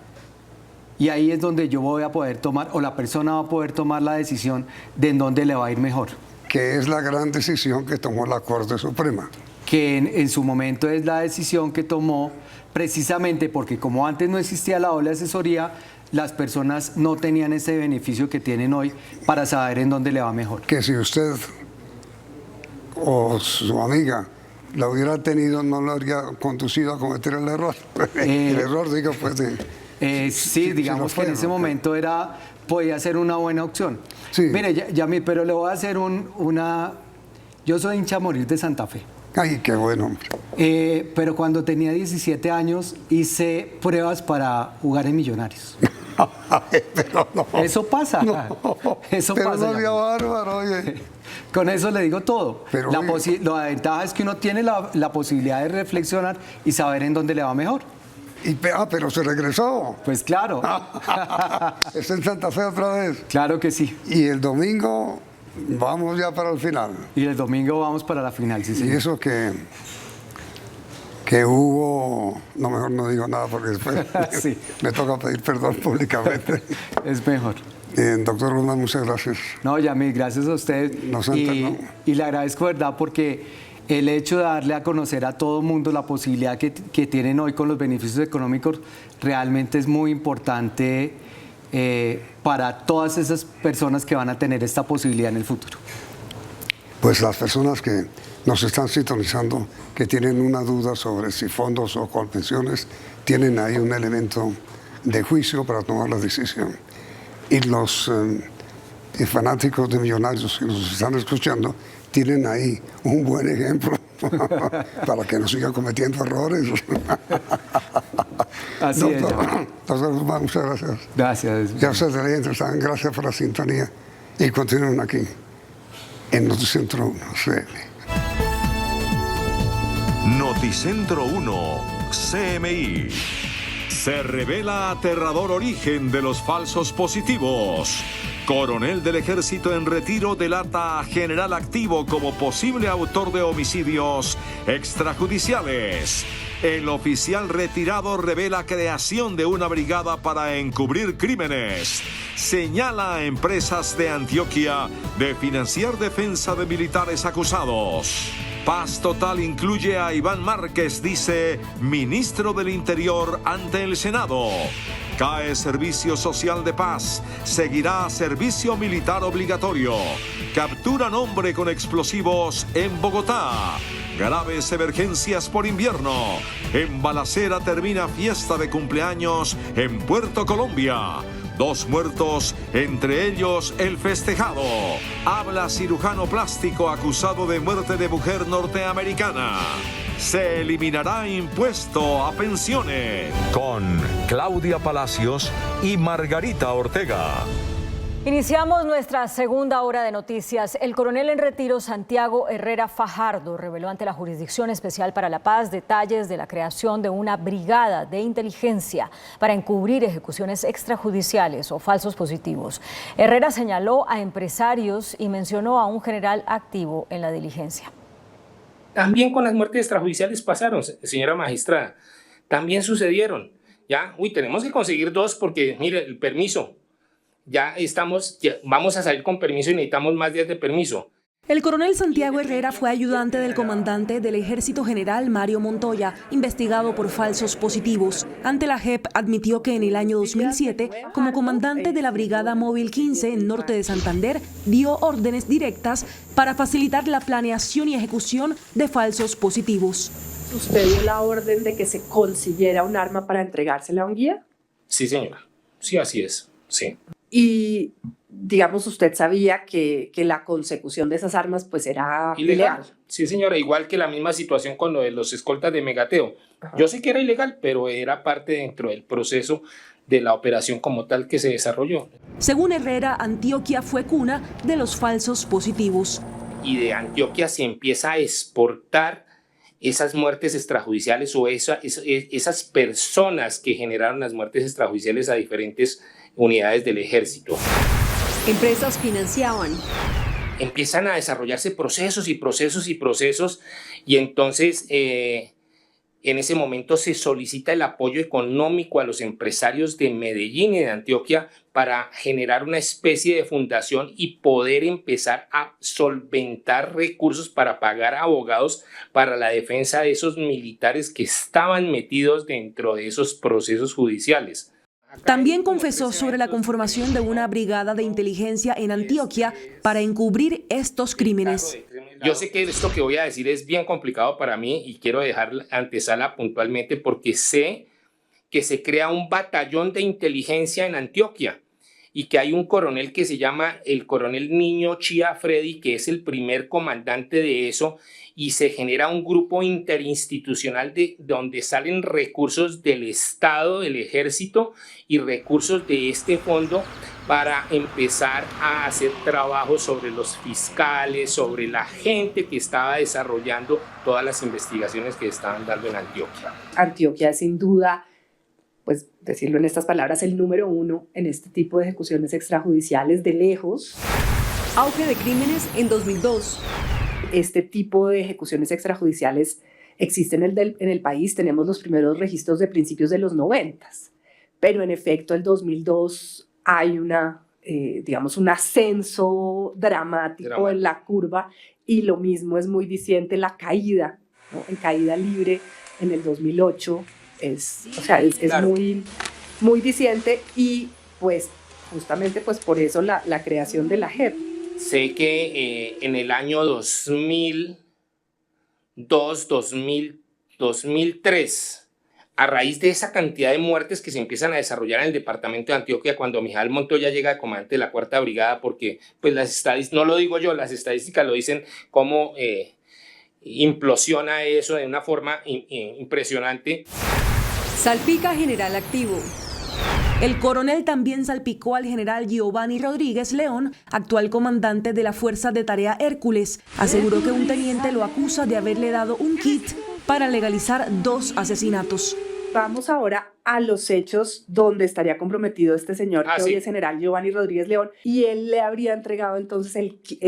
Y ahí es donde yo voy a poder tomar, o la persona va a poder tomar la decisión de en dónde le va a ir mejor. Que es la gran decisión que tomó la Corte Suprema. Que en su momento es la decisión que tomó precisamente porque como antes no existía la doble asesoría, las personas no tenían ese beneficio que tienen hoy para saber en dónde le va mejor. Que si usted o su amiga la hubiera tenido, no lo habría conducido a cometer el error. El error, digo, pues... sí, digamos que en ese momento podía ser una buena opción. Sí. Mire, Yamil, pero le voy a hacer yo soy hincha a morir de Santa Fe. Ay, qué bueno, hombre. Pero cuando tenía 17 años hice pruebas para jugar en Millonarios. Pero no. Eso pasa. No. Eso pero pasa. No había bárbaro, oye. Con eso le digo todo. Pero, la ventaja es que uno tiene la posibilidad de reflexionar y saber en dónde le va mejor. Pero se regresó. Pues claro. ¿Está en Santa Fe otra vez? Claro que sí. Y el domingo vamos ya para el final. Y el domingo vamos para la final, sí, señor. Y eso que hubo... No, mejor no digo nada porque después sí. me toca pedir perdón públicamente. Es mejor. Doctor Guzmán, muchas gracias. No, Yamil, gracias a usted. Y le agradezco, ¿verdad? Porque el hecho de darle a conocer a todo el mundo la posibilidad que tienen hoy con los beneficios económicos realmente es muy importante para todas esas personas que van a tener esta posibilidad en el futuro. Pues las personas que nos están sintonizando, que tienen una duda sobre si fondos o Colpensiones, tienen ahí un elemento de juicio para tomar la decisión. Y los fanáticos de Millonarios que nos están escuchando tienen ahí un buen ejemplo para que no sigan cometiendo errores. Así es. Doctor Guzmán, muchas gracias. Gracias. Ya ustedes televidentes saben, gracias por la sintonía y continúen aquí en Noticentro 1 CM. Noticentro 1 CMI. Se revela aterrador origen de los falsos positivos. Coronel del Ejército en retiro delata a general activo como posible autor de homicidios extrajudiciales. El oficial retirado revela creación de una brigada para encubrir crímenes. Señala a empresas de Antioquia de financiar defensa de militares acusados. Paz total incluye a Iván Márquez, dice ministro del Interior ante el Senado. Cae servicio social de paz, seguirá servicio militar obligatorio. Capturan hombre con explosivos en Bogotá. Graves emergencias por invierno. En balacera termina fiesta de cumpleaños en Puerto Colombia. 2 muertos, entre ellos el festejado. Habla cirujano plástico acusado de muerte de mujer norteamericana. Se eliminará impuesto a pensiones. Con Claudia Palacios y Margarita Ortega. Iniciamos nuestra segunda hora de noticias. El coronel en retiro Santiago Herrera Fajardo reveló ante la Jurisdicción Especial para la Paz detalles de la creación de una brigada de inteligencia para encubrir ejecuciones extrajudiciales o falsos positivos. Herrera señaló a empresarios y mencionó a un general activo en la diligencia. También con las muertes extrajudiciales pasaron, señora magistrada. También sucedieron. Ya, tenemos que conseguir 2 porque, mire, el permiso. Ya vamos a salir con permiso y necesitamos más días de permiso. El coronel Santiago Herrera fue ayudante del comandante del Ejército General Mario Montoya, investigado por falsos positivos. Ante la JEP admitió que en el año 2007, como comandante de la Brigada Móvil 15 en norte de Santander, dio órdenes directas para facilitar la planeación y ejecución de falsos positivos. ¿Usted dio la orden de que se consiguiera un arma para entregársela a un guía? Sí, señora. Sí, así es. Sí. Y, digamos, usted sabía que la consecución de esas armas pues era ilegal. Sí, señora, igual que la misma situación con lo de los escoltas de Megateo. Ajá. Yo sé que era ilegal, pero era parte dentro del proceso de la operación como tal que se desarrolló. Según Herrera, Antioquia fue cuna de los falsos positivos. Y de Antioquia se empieza a exportar esas muertes extrajudiciales o esas personas que generaron las muertes extrajudiciales a diferentes unidades del ejército. Empresas financiaban. Empiezan a desarrollarse procesos y entonces en ese momento se solicita el apoyo económico a los empresarios de Medellín y de Antioquia para generar una especie de fundación y poder empezar a solventar recursos para pagar a abogados para la defensa de esos militares que estaban metidos dentro de esos procesos judiciales. También confesó sobre la conformación de una brigada de inteligencia en Antioquia para encubrir estos crímenes. Yo sé que esto que voy a decir es bien complicado para mí y quiero dejar la antesala puntualmente porque sé que se crea un batallón de inteligencia en Antioquia y que hay un coronel que se llama el coronel Niño Chía Freddy, que es el primer comandante de eso, y se genera un grupo interinstitucional de donde salen recursos del Estado, del Ejército y recursos de este fondo para empezar a hacer trabajos sobre los fiscales, sobre la gente que estaba desarrollando todas las investigaciones que estaban dando en Antioquia. Antioquia es sin duda, pues decirlo en estas palabras, el número 1 en este tipo de ejecuciones extrajudiciales de lejos. Auge de crímenes en 2002. Este tipo de ejecuciones extrajudiciales existe en el país. Tenemos los primeros registros de principios de los 90, pero en efecto el 2002 hay digamos, un ascenso dramático en la curva y lo mismo es muy diciente la caída, ¿no? En caída libre en el 2008 es claro. muy diciente y pues justamente pues por eso la creación de la JEP. Sé que en el año 2002, 2003, a raíz de esa cantidad de muertes que se empiezan a desarrollar en el departamento de Antioquia, cuando Mijael Montoya llega de comandante de la 4ª Brigada, porque pues las estadísticas, no lo digo yo, las estadísticas lo dicen, cómo implosiona eso de una forma impresionante. Salpica general activo. El coronel también salpicó al general Giovanni Rodríguez León, actual comandante de la Fuerza de Tarea Hércules. Aseguró que un teniente lo acusa de haberle dado un kit para legalizar 2 asesinatos. Vamos ahora a los hechos donde estaría comprometido este señor que hoy es general Giovanni Rodríguez León y él le habría entregado entonces el kit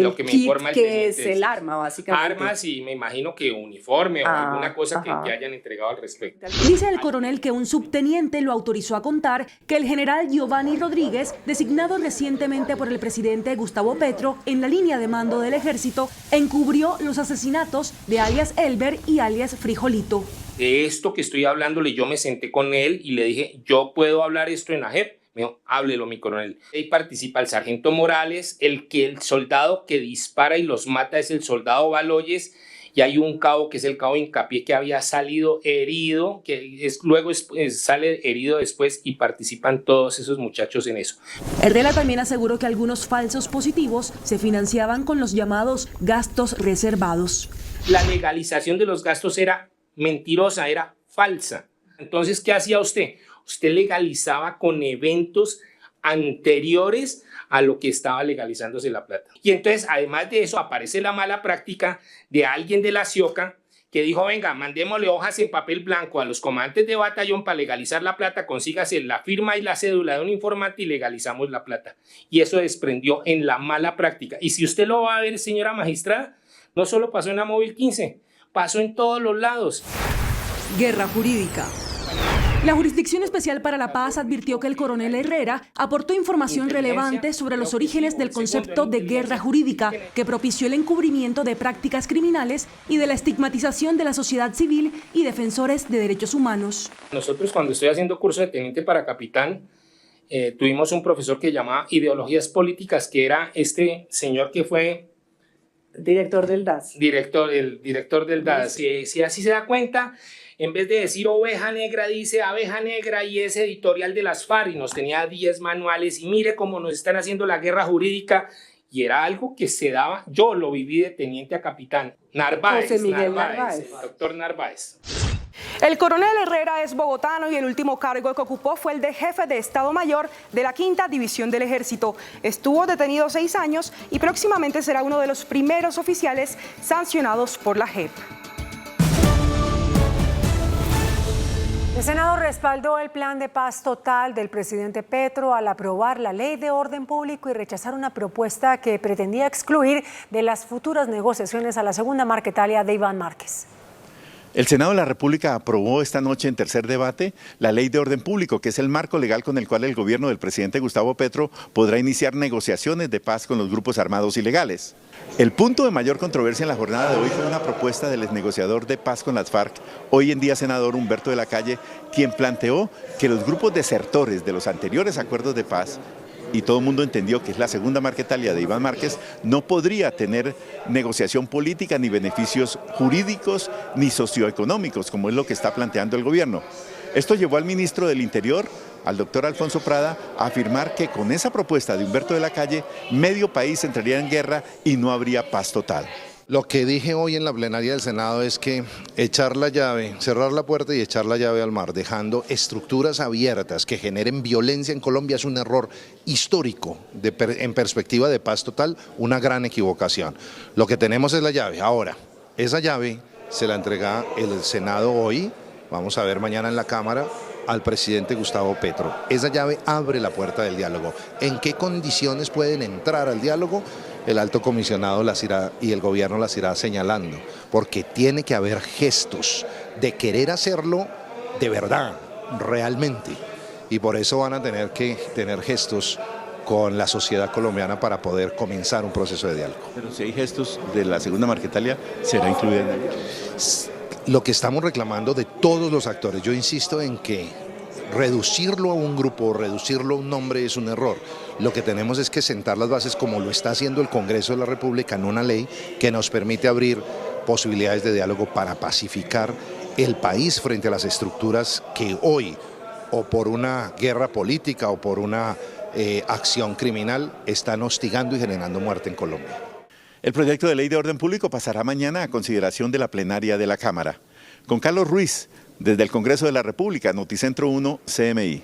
que es el arma básicamente. Armas y me imagino que uniforme o alguna cosa que hayan entregado al respecto. Dice el coronel que un subteniente lo autorizó a contar que el general Giovanni Rodríguez, designado recientemente por el presidente Gustavo Petro en la línea de mando del ejército, encubrió los asesinatos de alias Elber y alias Frijolito. De esto que estoy hablándole, yo me senté con él y le dije, yo puedo hablar esto en la JEP. Me dijo, háblelo, mi coronel. Ahí participa el sargento Morales, el soldado que dispara y los mata es el soldado Baloyes y hay un cabo que es el cabo Hincapié que había salido herido, que luego sale herido después y participan todos esos muchachos en eso. Herrera también aseguró que algunos falsos positivos se financiaban con los llamados gastos reservados. La legalización de los gastos era mentirosa, era falsa. Entonces, ¿qué hacía usted? Usted legalizaba con eventos anteriores a lo que estaba legalizándose la plata. Y entonces, además de eso, aparece la mala práctica de alguien de la CIOCA que dijo, venga, mandémosle hojas en papel blanco a los comandantes de batallón para legalizar la plata, consígase la firma y la cédula de un informante y legalizamos la plata. Y eso desprendió en la mala práctica. Y si usted lo va a ver, señora magistrada, no solo pasó en la Móvil 15, pasó en todos los lados. Guerra jurídica. La Jurisdicción Especial para la Paz advirtió que el coronel Herrera aportó información relevante sobre los orígenes del concepto de guerra jurídica que propició el encubrimiento de prácticas criminales y de la estigmatización de la sociedad civil y defensores de derechos humanos. Nosotros cuando estoy haciendo curso de teniente para capitán, tuvimos un profesor que llamaba Ideologías Políticas, que era este señor que fue director del DAS. El director del DAS. Si así se da cuenta, en vez de decir oveja negra, dice abeja negra, y es editorial de las FARC y nos tenía 10 manuales y mire cómo nos están haciendo la guerra jurídica, y era algo que se daba, yo lo viví de teniente a capitán. Narváez, José Miguel Narváez. Doctor Narváez. El coronel Herrera es bogotano y el último cargo que ocupó fue el de jefe de Estado Mayor de la 5ª División del Ejército. Estuvo detenido 6 años y próximamente será uno de los primeros oficiales sancionados por la JEP. El Senado respaldó el plan de paz total del presidente Petro al aprobar la Ley de Orden Público y rechazar una propuesta que pretendía excluir de las futuras negociaciones a la segunda Marquetalia de Iván Márquez. El Senado de la República aprobó esta noche en tercer debate la Ley de Orden Público, que es el marco legal con el cual el gobierno del presidente Gustavo Petro podrá iniciar negociaciones de paz con los grupos armados ilegales. El punto de mayor controversia en la jornada de hoy fue una propuesta del exnegociador de paz con las FARC, hoy en día senador Humberto de la Calle, quien planteó que los grupos desertores de los anteriores acuerdos de paz, y todo el mundo entendió que es la segunda Marquetalia de Iván Márquez, no podría tener negociación política ni beneficios jurídicos ni socioeconómicos, como es lo que está planteando el gobierno. Esto llevó al ministro del Interior, al doctor Alfonso Prada, a afirmar que con esa propuesta de Humberto de la Calle, medio país entraría en guerra y no habría paz total. Lo que dije hoy en la plenaria del Senado es que echar la llave, cerrar la puerta y echar la llave al mar, dejando estructuras abiertas que generen violencia en Colombia, es un error histórico en perspectiva de paz total, una gran equivocación. Lo que tenemos es la llave. Ahora, esa llave se la entrega el Senado hoy, vamos a ver mañana en la Cámara, al presidente Gustavo Petro. Esa llave abre la puerta del diálogo. ¿En qué condiciones pueden entrar al diálogo? El alto comisionado las irá y el gobierno las irá señalando, porque tiene que haber gestos de querer hacerlo de verdad, realmente, y por eso van a tener que tener gestos con la sociedad colombiana para poder comenzar un proceso de diálogo. Pero si hay gestos de la segunda Marquetalia, ¿será incluida en ello? Lo que estamos reclamando de todos los actores, yo insisto en que reducirlo a un grupo, reducirlo a un nombre es un error. Lo que tenemos es que sentar las bases como lo está haciendo el Congreso de la República en una ley que nos permite abrir posibilidades de diálogo para pacificar el país frente a las estructuras que hoy, o por una guerra política o por una acción criminal, están hostigando y generando muerte en Colombia. El proyecto de ley de orden público pasará mañana a consideración de la plenaria de la Cámara. Con Carlos Ruiz, desde el Congreso de la República, Noticentro 1, CMI.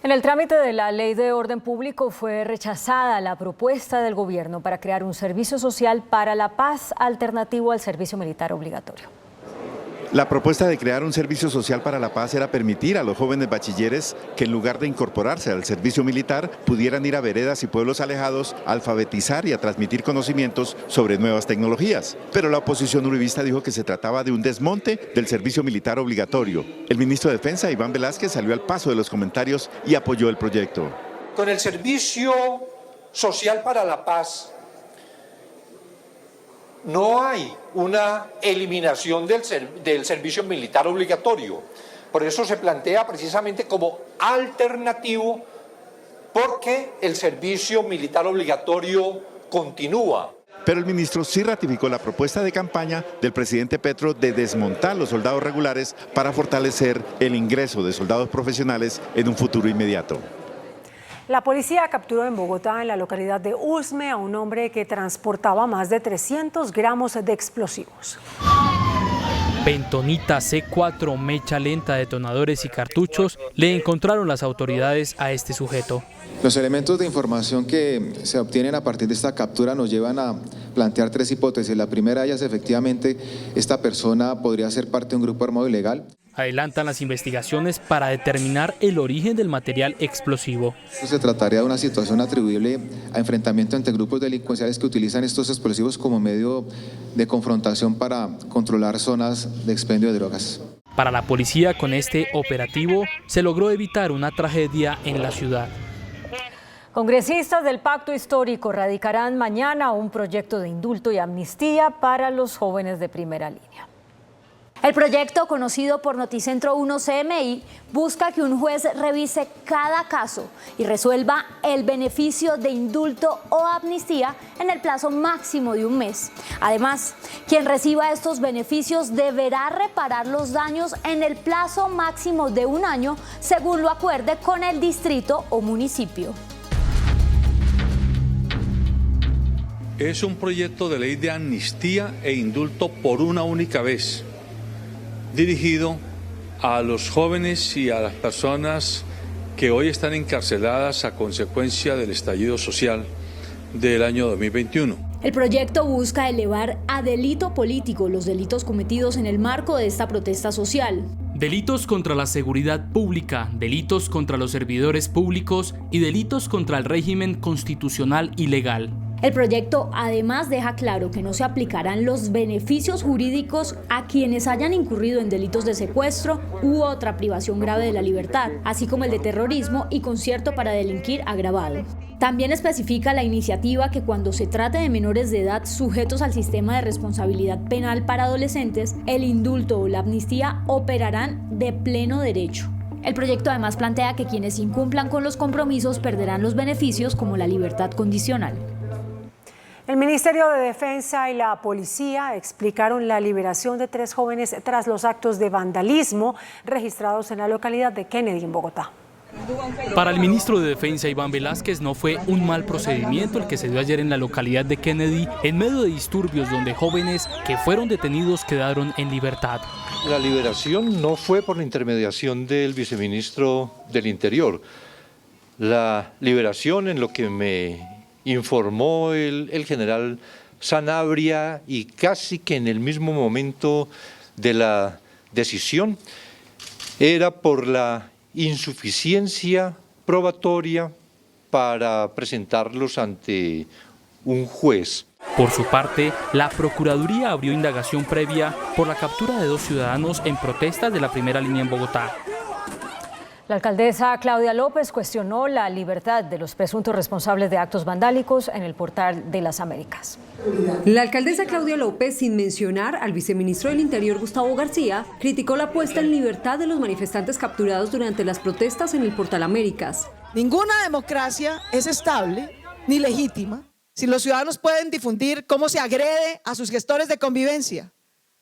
En el trámite de la Ley de Orden Público fue rechazada la propuesta del gobierno para crear un servicio social para la paz alternativo al servicio militar obligatorio. La propuesta de crear un servicio social para la paz era permitir a los jóvenes bachilleres que en lugar de incorporarse al servicio militar pudieran ir a veredas y pueblos alejados a alfabetizar y a transmitir conocimientos sobre nuevas tecnologías. Pero la oposición uribista dijo que se trataba de un desmonte del servicio militar obligatorio. El ministro de Defensa, Iván Velázquez, salió al paso de los comentarios y apoyó el proyecto. Con el servicio social para la paz no hay una eliminación del servicio militar obligatorio. Por eso se plantea precisamente como alternativo, porque el servicio militar obligatorio continúa. pero el ministro sí ratificó la propuesta de campaña del presidente Petro de desmontar los soldados regulares para fortalecer el ingreso de soldados profesionales en un futuro inmediato. La policía capturó en Bogotá, en la localidad de Usme, a un hombre que transportaba más de 300 gramos de explosivos. Bentonita C4, mecha lenta, detonadores y cartuchos le encontraron las autoridades a este sujeto. Los elementos de información que se obtienen a partir de esta captura nos llevan a plantear tres hipótesis. La primera de ellas, efectivamente, esta persona podría ser parte de un grupo armado ilegal. Adelantan las investigaciones para determinar el origen del material explosivo. Se trataría de una situación atribuible a enfrentamiento entre grupos delincuenciales que utilizan estos explosivos como medio de confrontación para controlar zonas de expendio de drogas. Para la policía, con este operativo se logró evitar una tragedia en la ciudad. Congresistas del Pacto Histórico radicarán mañana un proyecto de indulto y amnistía para los jóvenes de primera línea. El proyecto, conocido por Noticentro 1 CMI, busca que un juez revise cada caso y resuelva el beneficio de indulto o amnistía en el plazo máximo de un mes. Además, quien reciba estos beneficios deberá reparar los daños en el plazo máximo de un año, según lo acuerde con el distrito o municipio. Es un proyecto de ley de amnistía e indulto por una única vez, dirigido a los jóvenes y a las personas que hoy están encarceladas a consecuencia del estallido social del año 2021. El proyecto busca elevar a delito político los delitos cometidos en el marco de esta protesta social. Delitos contra la seguridad pública, delitos contra los servidores públicos y delitos contra el régimen constitucional y legal. El proyecto además deja claro que no se aplicarán los beneficios jurídicos a quienes hayan incurrido en delitos de secuestro u otra privación grave de la libertad, así como el de terrorismo y concierto para delinquir agravado. También especifica la iniciativa que cuando se trate de menores de edad sujetos al sistema de responsabilidad penal para adolescentes, el indulto o la amnistía operarán de pleno derecho. El proyecto además plantea que quienes incumplan con los compromisos perderán los beneficios como la libertad condicional. El Ministerio de Defensa y la Policía explicaron la liberación de 3 jóvenes tras los actos de vandalismo registrados en la localidad de Kennedy, en Bogotá. Para el ministro de Defensa, Iván Velázquez, no fue un mal procedimiento el que se dio ayer en la localidad de Kennedy, en medio de disturbios donde jóvenes que fueron detenidos quedaron en libertad. La liberación no fue por la intermediación del viceministro del Interior. La liberación, en lo que me informó el general Sanabria, y casi que en el mismo momento de la decisión, era por la insuficiencia probatoria para presentarlos ante un juez. Por su parte, la Procuraduría abrió indagación previa por la captura de 2 ciudadanos en protestas de la primera línea en Bogotá. La alcaldesa Claudia López cuestionó la libertad de los presuntos responsables de actos vandálicos en el Portal de las Américas. La alcaldesa Claudia López, sin mencionar al viceministro del Interior Gustavo García, criticó la puesta en libertad de los manifestantes capturados durante las protestas en el Portal Américas. Ninguna democracia es estable ni legítima si los ciudadanos pueden difundir cómo se agrede a sus gestores de convivencia,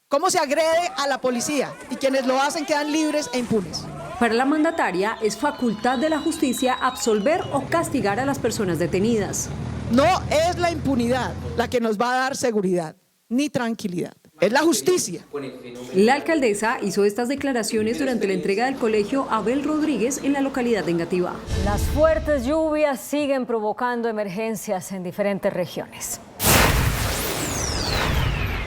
cómo se agrede a la policía, y quienes lo hacen quedan libres e impunes. Para la mandataria, es facultad de la justicia absolver o castigar a las personas detenidas. No es la impunidad la que nos va a dar seguridad ni tranquilidad, es la justicia. La alcaldesa hizo estas declaraciones durante la entrega del colegio Abel Rodríguez en la localidad de Engativá. Las fuertes lluvias siguen provocando emergencias en diferentes regiones.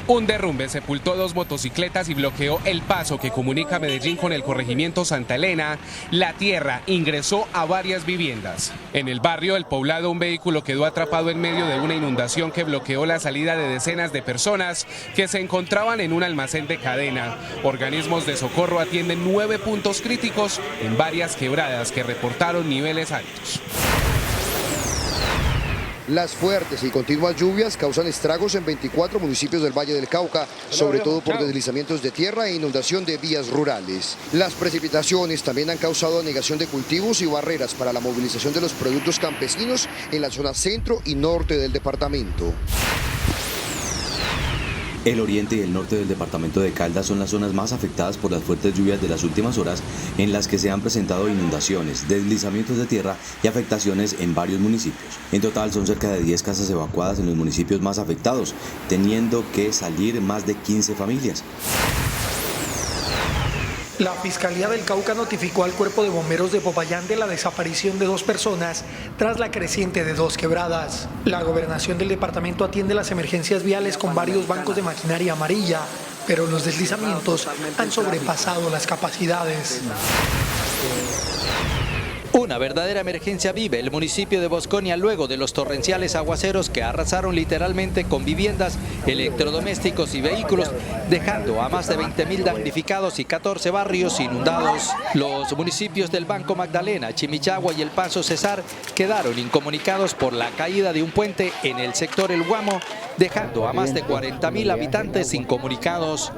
Un derrumbe sepultó 2 motocicletas y bloqueó el paso que comunica Medellín con el corregimiento Santa Elena. La tierra ingresó a varias viviendas. En el barrio El Poblado, un vehículo quedó atrapado en medio de una inundación que bloqueó la salida de decenas de personas que se encontraban en un almacén de cadena. Organismos de socorro atienden 9 puntos críticos en varias quebradas que reportaron niveles altos. Las fuertes y continuas lluvias causan estragos en 24 municipios del Valle del Cauca, sobre todo por deslizamientos de tierra e inundación de vías rurales. Las precipitaciones también han causado anegación de cultivos y barreras para la movilización de los productos campesinos en la zona centro y norte del departamento. El oriente y el norte del departamento de Caldas son las zonas más afectadas por las fuertes lluvias de las últimas horas, en las que se han presentado inundaciones, deslizamientos de tierra y afectaciones en varios municipios. En total son cerca de 10 casas evacuadas en los municipios más afectados, teniendo que salir más de 15 familias. La Fiscalía del Cauca notificó al Cuerpo de Bomberos de Popayán de la desaparición de 2 personas tras la creciente de 2 quebradas. La gobernación del departamento atiende las emergencias viales con varios bancos de maquinaria amarilla, pero los deslizamientos han sobrepasado las capacidades. Una verdadera emergencia vive el municipio de Bosconia luego de los torrenciales aguaceros que arrasaron literalmente con viviendas, electrodomésticos y vehículos, dejando a más de 20.000 damnificados y 14 barrios inundados. Los municipios del Banco Magdalena, Chimichagua y El Paso Cesar quedaron incomunicados por la caída de un puente en el sector El Guamo, dejando a más de 40.000 habitantes incomunicados.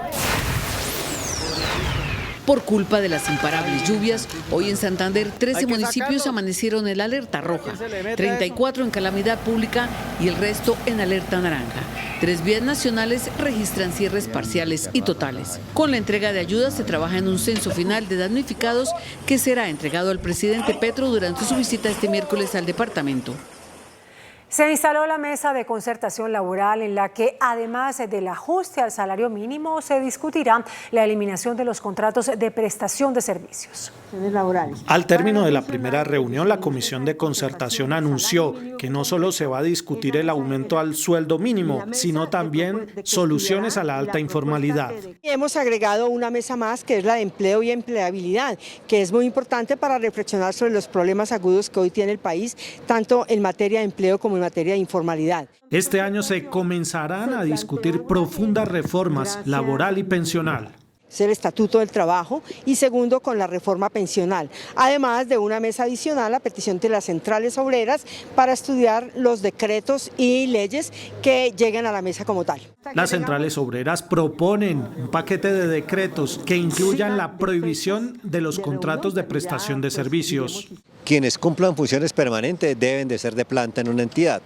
Por culpa de las imparables lluvias, hoy en Santander 13 municipios amanecieron en alerta roja, 34 en calamidad pública y el resto en alerta naranja. 3 vías nacionales registran cierres parciales y totales. Con la entrega de ayudas se trabaja en un censo final de damnificados que será entregado al presidente Petro durante su visita este miércoles al departamento. Se instaló la mesa de concertación laboral en la que, además del ajuste al salario mínimo, se discutirá la eliminación de los contratos de prestación de servicios. Al término de la primera reunión, la Comisión de Concertación anunció que no solo se va a discutir el aumento al sueldo mínimo, sino también soluciones a la alta informalidad. Hemos agregado una mesa más, que es la de empleo y empleabilidad, que es muy importante para reflexionar sobre los problemas agudos que hoy tiene el país, tanto en materia de empleo como en materia de informalidad. Este año se comenzarán a discutir profundas reformas laboral y pensional. Es el Estatuto del Trabajo y segundo con la reforma pensional, además de una mesa adicional a petición de las centrales obreras para estudiar los decretos y leyes que lleguen a la mesa como tal. Las centrales obreras proponen un paquete de decretos que incluyan la prohibición de los contratos de prestación de servicios. Quienes cumplan funciones permanentes deben de ser de planta en una entidad.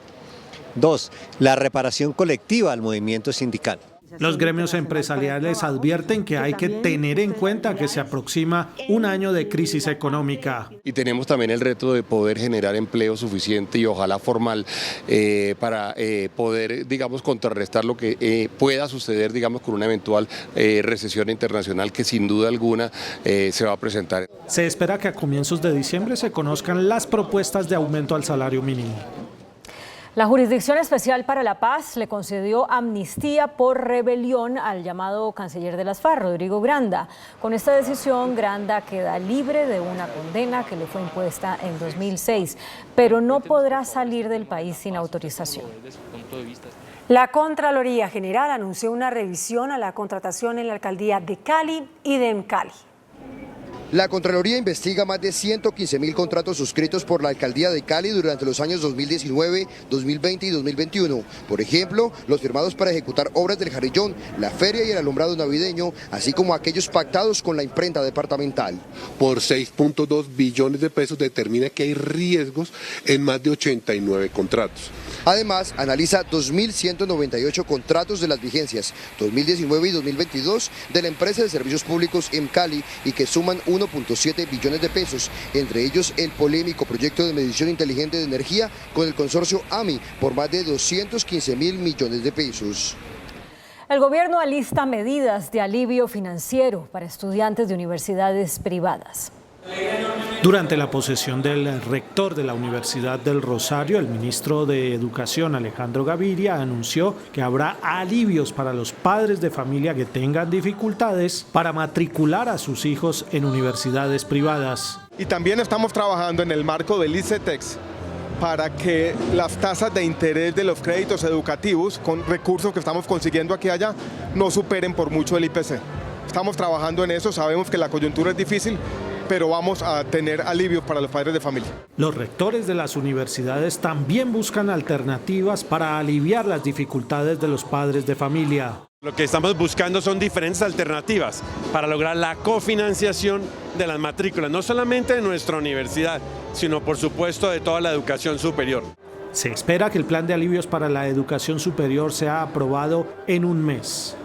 2. La reparación colectiva al movimiento sindical. Los gremios empresariales advierten que hay que tener en cuenta que se aproxima un año de crisis económica. Y tenemos también el reto de poder generar empleo suficiente y ojalá formal para poder, digamos, contrarrestar lo que pueda suceder, digamos, con una eventual recesión internacional que sin duda alguna se va a presentar. Se espera que a comienzos de diciembre se conozcan las propuestas de aumento al salario mínimo. La Jurisdicción Especial para la Paz le concedió amnistía por rebelión al llamado canciller de las FARC, Rodrigo Granda. Con esta decisión, Granda queda libre de una condena que le fue impuesta en 2006, pero no podrá salir del país sin autorización. La Contraloría General anunció una revisión a la contratación en la alcaldía de Cali y de Cali. La Contraloría investiga más de 115.000 contratos suscritos por la Alcaldía de Cali durante los años 2019, 2020 y 2021. Por ejemplo, los firmados para ejecutar obras del Jarrillón, la feria y el alumbrado navideño, así como aquellos pactados con la imprenta departamental. Por 6.2 billones de pesos determina que hay riesgos en más de 89 contratos. Además, analiza 2.198 contratos de las vigencias 2019 y 2022 de la empresa de servicios públicos Cali y que suman 1.7 billones de pesos, entre ellos el polémico proyecto de medición inteligente de energía con el consorcio AMI por más de 215.000 millones de pesos. El gobierno alista medidas de alivio financiero para estudiantes de universidades privadas. Durante la posesión del rector de la Universidad del Rosario, el ministro de Educación, Alejandro Gaviria, anunció que habrá alivios para los padres de familia que tengan dificultades para matricular a sus hijos en universidades privadas. Y también estamos trabajando en el marco del ICETEX para que las tasas de interés de los créditos educativos, con recursos que estamos consiguiendo aquí y allá, no superen por mucho el IPC. Estamos trabajando en eso, sabemos que la coyuntura es difícil, pero vamos a tener alivios para los padres de familia. Los rectores de las universidades también buscan alternativas para aliviar las dificultades de los padres de familia. Lo que estamos buscando son diferentes alternativas para lograr la cofinanciación de las matrículas, no solamente de nuestra universidad, sino por supuesto de toda la educación superior. Se espera que el plan de alivios para la educación superior sea aprobado en un mes.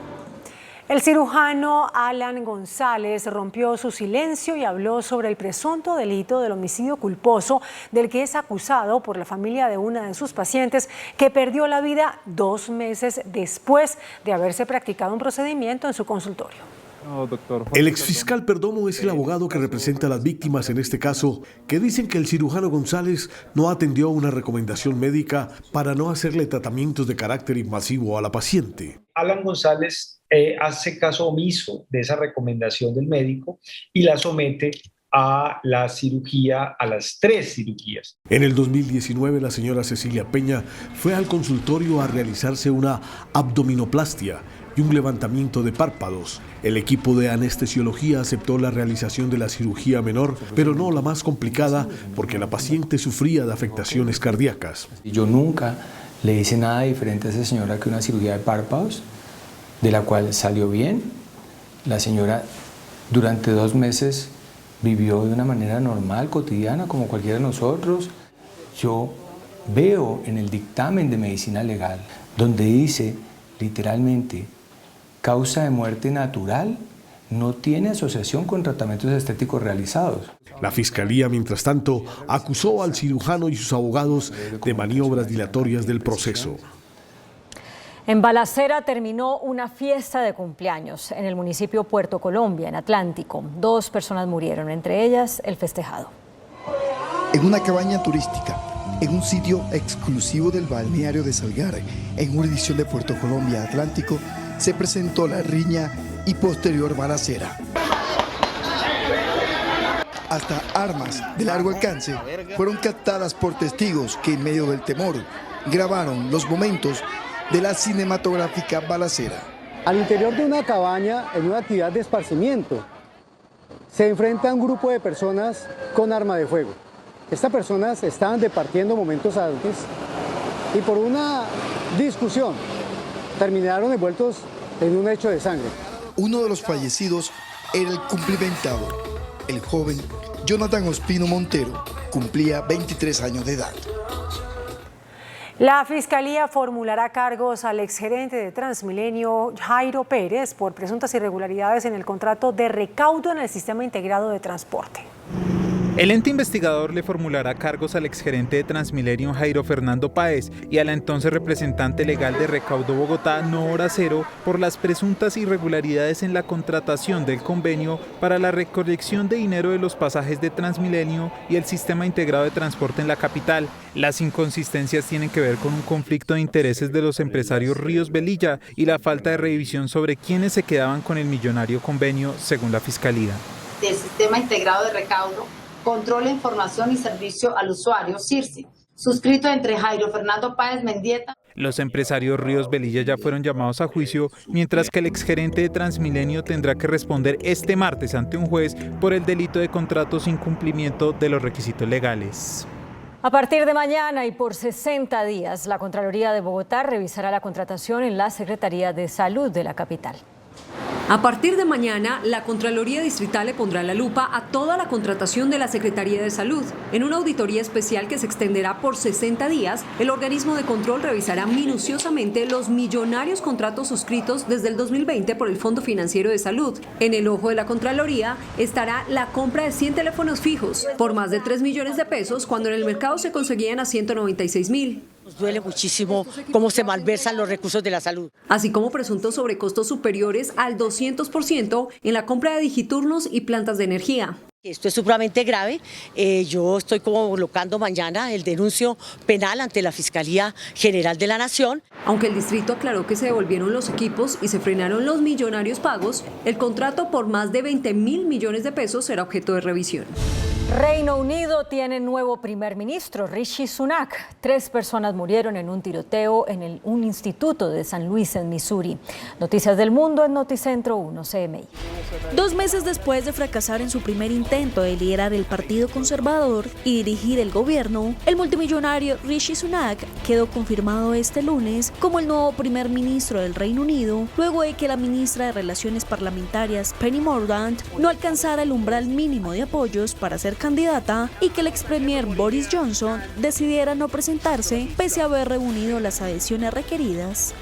El cirujano Alan González rompió su silencio y habló sobre el presunto delito del homicidio culposo del que es acusado por la familia de una de sus pacientes que perdió la vida 2 meses después de haberse practicado un procedimiento en su consultorio. El exfiscal Perdomo es el abogado que representa a las víctimas en este caso, que dicen que el cirujano González no atendió una recomendación médica para no hacerle tratamientos de carácter invasivo a la paciente. Alan González hace caso omiso de esa recomendación del médico y la somete a la cirugía, a las 3 cirugías. En el 2019, la señora Cecilia Peña fue al consultorio a realizarse una abdominoplastia y un levantamiento de párpados. El equipo de anestesiología aceptó la realización de la cirugía menor, pero no la más complicada, porque la paciente sufría de afectaciones cardíacas. Yo nunca le hice nada diferente a esa señora que una cirugía de párpados, de la cual salió bien. La señora durante 2 meses vivió de una manera normal, cotidiana, como cualquiera de nosotros. Yo veo en el dictamen de medicina legal, donde dice literalmente, causa de muerte natural, no tiene asociación con tratamientos estéticos realizados. La Fiscalía, mientras tanto, acusó al cirujano y sus abogados de maniobras dilatorias del proceso. En Balacera terminó una fiesta de cumpleaños en el municipio Puerto Colombia, en Atlántico. 2 personas murieron, entre ellas el festejado. En una cabaña turística, en un sitio exclusivo del balneario de Salgar, en jurisdicción de Puerto Colombia, Atlántico, se presentó la riña y posterior balacera. Hasta armas de largo alcance fueron captadas por testigos que en medio del temor grabaron los momentos de la cinematográfica balacera. Al interior de una cabaña, en una actividad de esparcimiento, se enfrenta un grupo de personas con arma de fuego. Estas personas estaban departiendo momentos antes y por una discusión terminaron envueltos en un hecho de sangre. Uno de los fallecidos era el cumplimentado. El joven Jonathan Ospino Montero cumplía 23 años de edad. La Fiscalía formulará cargos al exgerente de Transmilenio, Jairo Pérez, por presuntas irregularidades en el contrato de recaudo en el Sistema Integrado de Transporte. El ente investigador le formulará cargos al exgerente de Transmilenio, Jairo Fernando Páez, y a la entonces representante legal de Recaudo Bogotá, Nora Cero, por las presuntas irregularidades en la contratación del convenio para la recolección de dinero de los pasajes de Transmilenio y el Sistema Integrado de Transporte en la capital. Las inconsistencias tienen que ver con un conflicto de intereses de los empresarios Ríos Velilla y la falta de revisión sobre quiénes se quedaban con el millonario convenio, según la Fiscalía. Del Sistema Integrado de Recaudo, Control de Información y Servicio al Usuario, CIRSI, suscrito entre Jairo Fernando Páez Mendieta. Los empresarios Ríos Velilla ya fueron llamados a juicio, mientras que el exgerente de Transmilenio tendrá que responder este martes ante un juez por el delito de contrato sin cumplimiento de los requisitos legales. A partir de mañana y por 60 días, la Contraloría de Bogotá revisará la contratación en la Secretaría de Salud de la capital. A partir de mañana, la Contraloría Distrital le pondrá la lupa a toda la contratación de la Secretaría de Salud. En una auditoría especial que se extenderá por 60 días, el organismo de control revisará minuciosamente los millonarios contratos suscritos desde el 2020 por el Fondo Financiero de Salud. En el ojo de la Contraloría estará la compra de 100 teléfonos fijos por más de 3 millones de pesos cuando en el mercado se conseguían a 196.000. Nos duele muchísimo cómo se malversan los recursos de la salud. Así como presuntos sobrecostos superiores al 200% en la compra de digiturnos y plantas de energía. Esto es supremamente grave. Yo estoy colocando mañana el denuncio penal ante la Fiscalía General de la Nación. Aunque el distrito aclaró que se devolvieron los equipos y se frenaron los millonarios pagos, el contrato por más de 20.000 millones de pesos será objeto de revisión. Reino Unido tiene nuevo primer ministro, Rishi Sunak. 3 personas murieron en un tiroteo en un instituto de San Luis, en Missouri. Noticias del Mundo en Noticentro 1 CMI. 2 meses después de fracasar en su primer intento de liderar el Partido Conservador y dirigir el gobierno, el multimillonario Rishi Sunak quedó confirmado este lunes como el nuevo primer ministro del Reino Unido, luego de que la ministra de Relaciones Parlamentarias, Penny Mordaunt, no alcanzara el umbral mínimo de apoyos para ser candidata y que el ex premier Boris Johnson decidiera no presentarse pese a haber reunido las adhesiones requeridas.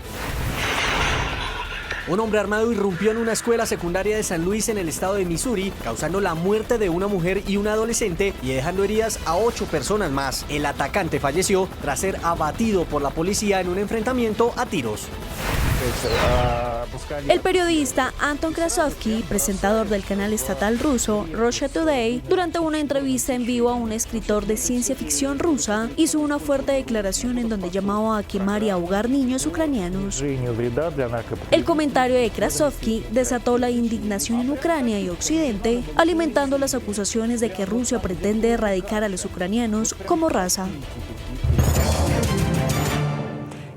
Un hombre armado irrumpió en una escuela secundaria de San Luis en el estado de Missouri, causando la muerte de una mujer y un adolescente y dejando heridas a 8 personas más. El atacante falleció tras ser abatido por la policía en un enfrentamiento a tiros. El periodista Anton Krasovsky, presentador del canal estatal ruso Russia Today, durante una entrevista en vivo a un escritor de ciencia ficción rusa, hizo una fuerte declaración en donde llamaba a quemar y ahogar niños ucranianos. El comentario de Krasovsky desató la indignación en Ucrania y Occidente, alimentando las acusaciones de que Rusia pretende erradicar a los ucranianos como raza.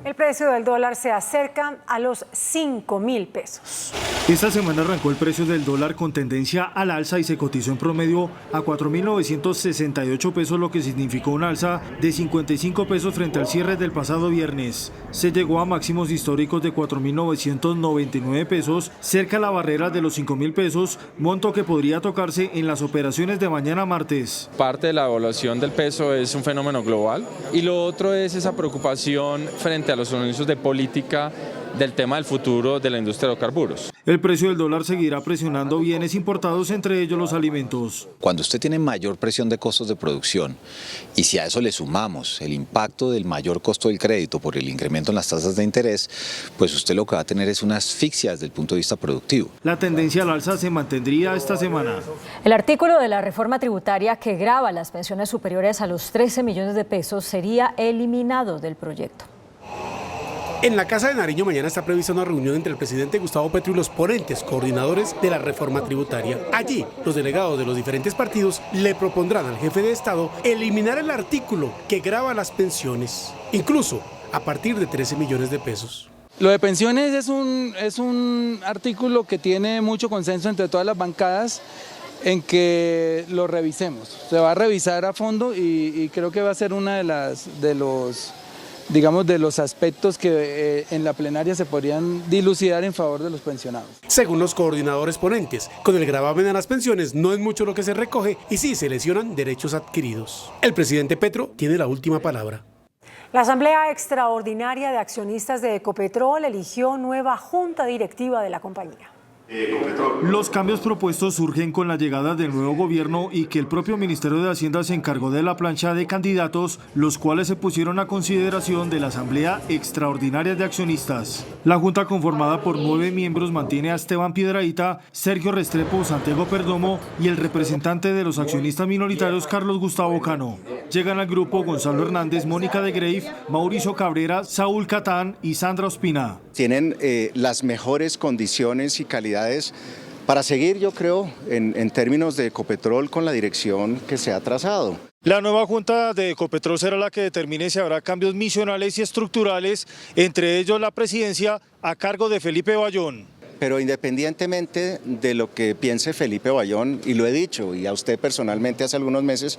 El precio del dólar se acerca a los 5.000 pesos. Esta semana arrancó el precio del dólar con tendencia al alza y se cotizó en promedio a 4.968 pesos, lo que significó un alza de 55 pesos frente al cierre del pasado viernes. Se llegó a máximos históricos de 4.999 pesos, cerca a la barrera de los 5.000 pesos, monto que podría tocarse en las operaciones de mañana martes. Parte de la evaluación del peso es un fenómeno global y lo otro es esa preocupación frente a los anuncios de política del tema del futuro de la industria de hidrocarburos. El precio del dólar seguirá presionando bienes importados, entre ellos los alimentos. Cuando usted tiene mayor presión de costos de producción y si a eso le sumamos el impacto del mayor costo del crédito por el incremento en las tasas de interés, pues usted lo que va a tener es una asfixia desde el punto de vista productivo. La tendencia al alza se mantendría esta semana. El artículo de la reforma tributaria que grava las pensiones superiores a los 13 millones de pesos sería eliminado del proyecto. En la Casa de Nariño mañana está prevista una reunión entre el presidente Gustavo Petro y los ponentes coordinadores de la reforma tributaria. Allí, los delegados de los diferentes partidos le propondrán al jefe de Estado eliminar el artículo que grava las pensiones, incluso a partir de 13 millones de pesos. Lo de pensiones es un artículo que tiene mucho consenso entre todas las bancadas en que lo revisemos. Se va a revisar a fondo y creo que va a ser una de los aspectos que en la plenaria se podrían dilucidar en favor de los pensionados. Según los coordinadores ponentes, con el gravamen a las pensiones no es mucho lo que se recoge y sí se lesionan derechos adquiridos. El presidente Petro tiene la última palabra. La Asamblea Extraordinaria de Accionistas de Ecopetrol eligió nueva junta directiva de la compañía. Los cambios propuestos surgen con la llegada del nuevo gobierno y que el propio Ministerio de Hacienda se encargó de la plancha de candidatos, los cuales se pusieron a consideración de la Asamblea Extraordinaria de Accionistas. La junta, conformada por 9 miembros, mantiene a Esteban Piedrahita, Sergio Restrepo, Santiago Perdomo y el representante de los accionistas minoritarios, Carlos Gustavo Cano. Llegan al grupo Gonzalo Hernández, Mónica de Greif, Mauricio Cabrera, Saúl Catán y Sandra Ospina. Tienen las mejores condiciones y calidades para seguir, yo creo, en términos de Ecopetrol con la dirección que se ha trazado. La nueva junta de Ecopetrol será la que determine si habrá cambios misionales y estructurales, entre ellos la presidencia a cargo de Felipe Bayón. Pero independientemente de lo que piense Felipe Bayón, y lo he dicho, y a usted personalmente hace algunos meses,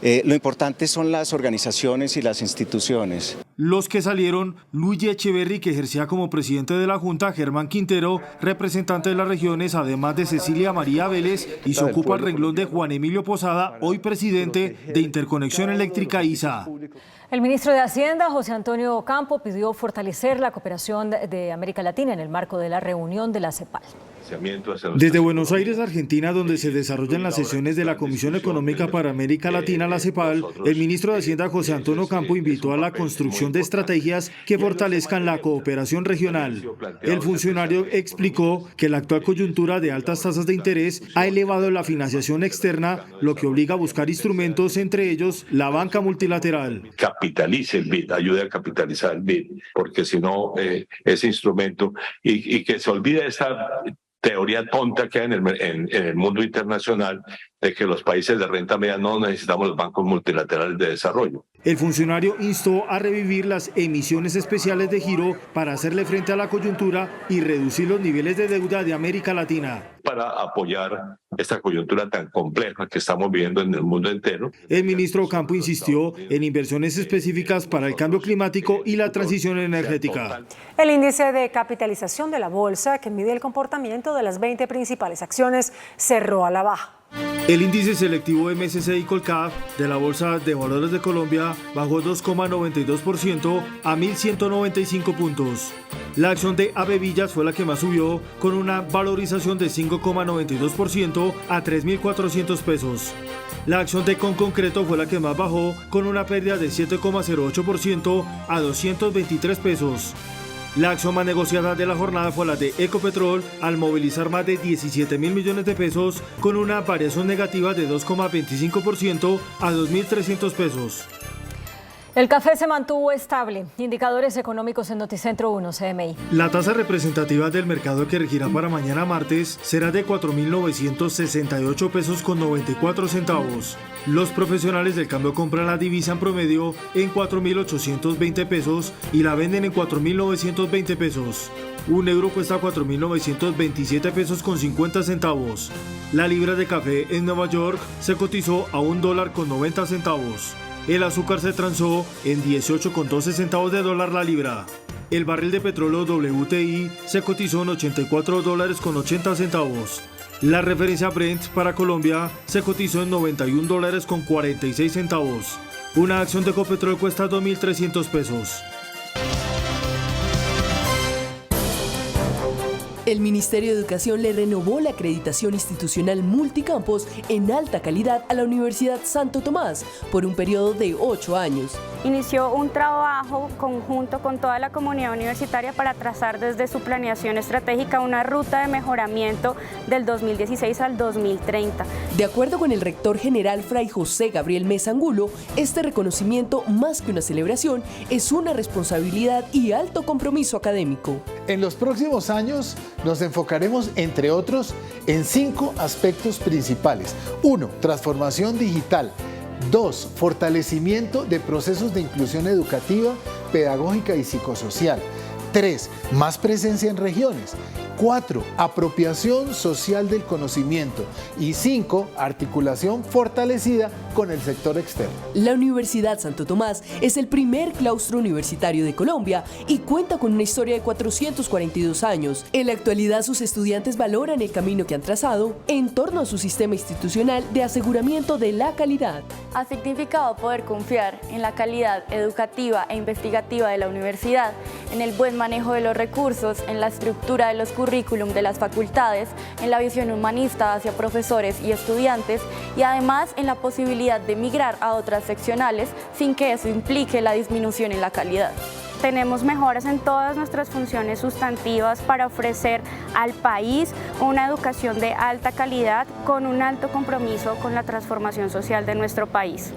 lo importante son las organizaciones y las instituciones. Los que salieron: Luigi Echeverry, que ejercía como presidente de la Junta, Germán Quintero, representante de las regiones, además de Cecilia María Vélez, y se ocupa el renglón de Juan Emilio Posada, hoy presidente de Interconexión Eléctrica ISA. El ministro de Hacienda, José Antonio Ocampo, pidió fortalecer la cooperación de América Latina en el marco de la reunión de la CEPAL. Desde Buenos Aires, Argentina, donde se desarrollan las sesiones de la Comisión Económica para América Latina, la CEPAL, el ministro de Hacienda, José Antonio Ocampo, invitó a la construcción de estrategias que fortalezcan la cooperación regional. El funcionario explicó que la actual coyuntura de altas tasas de interés ha elevado la financiación externa, lo que obliga a buscar instrumentos, entre ellos la banca multilateral. Capitalice el BID, ayude a capitalizar el BID, porque si no, ese instrumento, y que se olvide esa teoría tonta que hay en el mundo internacional de que los países de renta media no necesitamos los bancos multilaterales de desarrollo. El funcionario instó a revivir las emisiones especiales de giro para hacerle frente a la coyuntura y reducir los niveles de deuda de América Latina. Para apoyar esta coyuntura tan compleja que estamos viviendo en el mundo entero. El ministro Ocampo insistió en inversiones específicas para el cambio climático y la transición energética. El índice de capitalización de la bolsa, que mide el comportamiento de las 20 principales acciones, cerró a la baja. El índice selectivo MSCI Colcap de la Bolsa de Valores de Colombia bajó 2,92% a 1.195 puntos. La acción de AB Villas fue la que más subió, con una valorización de 5,92% a 3.400 pesos. La acción de Conconcreto fue la que más bajó, con una pérdida de 7,08% a 223 pesos. La acción más negociada de la jornada fue la de Ecopetrol, al movilizar más de 17.000 millones de pesos, con una variación negativa de 2,25% a 2.300 pesos. El café se mantuvo estable. Indicadores económicos en Noticentro 1, CMI. La tasa representativa del mercado que regirá para mañana martes será de 4.968 pesos con 94 centavos. Los profesionales del cambio compran la divisa en promedio en 4.820 pesos y la venden en 4.920 pesos. Un euro cuesta 4.927 pesos con 50 centavos. La libra de café en Nueva York se cotizó a $1 con 90 centavos. El azúcar se transó en 18,12 centavos de dólar la libra. El barril de petróleo WTI se cotizó en $84 con 80 centavos. La referencia Brent para Colombia se cotizó en $91 con 46 centavos. Una acción de Ecopetrol cuesta 2.300 pesos. El Ministerio de Educación le renovó la acreditación institucional multicampus en alta calidad a la Universidad Santo Tomás por un periodo de 8 años. Inició un trabajo conjunto con toda la comunidad universitaria para trazar desde su planeación estratégica una ruta de mejoramiento del 2016 al 2030. De acuerdo con el rector general Fray José Gabriel Mesa Angulo, este reconocimiento, más que una celebración, es una responsabilidad y alto compromiso académico. En los próximos años nos enfocaremos, entre otros, en 5 aspectos principales. 1. Transformación digital. 2. Fortalecimiento de procesos de inclusión educativa, pedagógica y psicosocial. 3. Más presencia en regiones. 4. Apropiación social del conocimiento. Y 5. Articulación fortalecida con el sector externo. La Universidad Santo Tomás es el primer claustro universitario de Colombia y cuenta con una historia de 442 años. En la actualidad, sus estudiantes valoran el camino que han trazado en torno a su sistema institucional de aseguramiento de la calidad. Ha significado poder confiar en la calidad educativa e investigativa de la universidad, en el buen manejo de los recursos, en la estructura de los currículum de las facultades, en la visión humanista hacia profesores y estudiantes y además en la posibilidad de migrar a otras seccionales sin que eso implique la disminución en la calidad. Tenemos mejoras en todas nuestras funciones sustantivas para ofrecer al país una educación de alta calidad con un alto compromiso con la transformación social de nuestro país.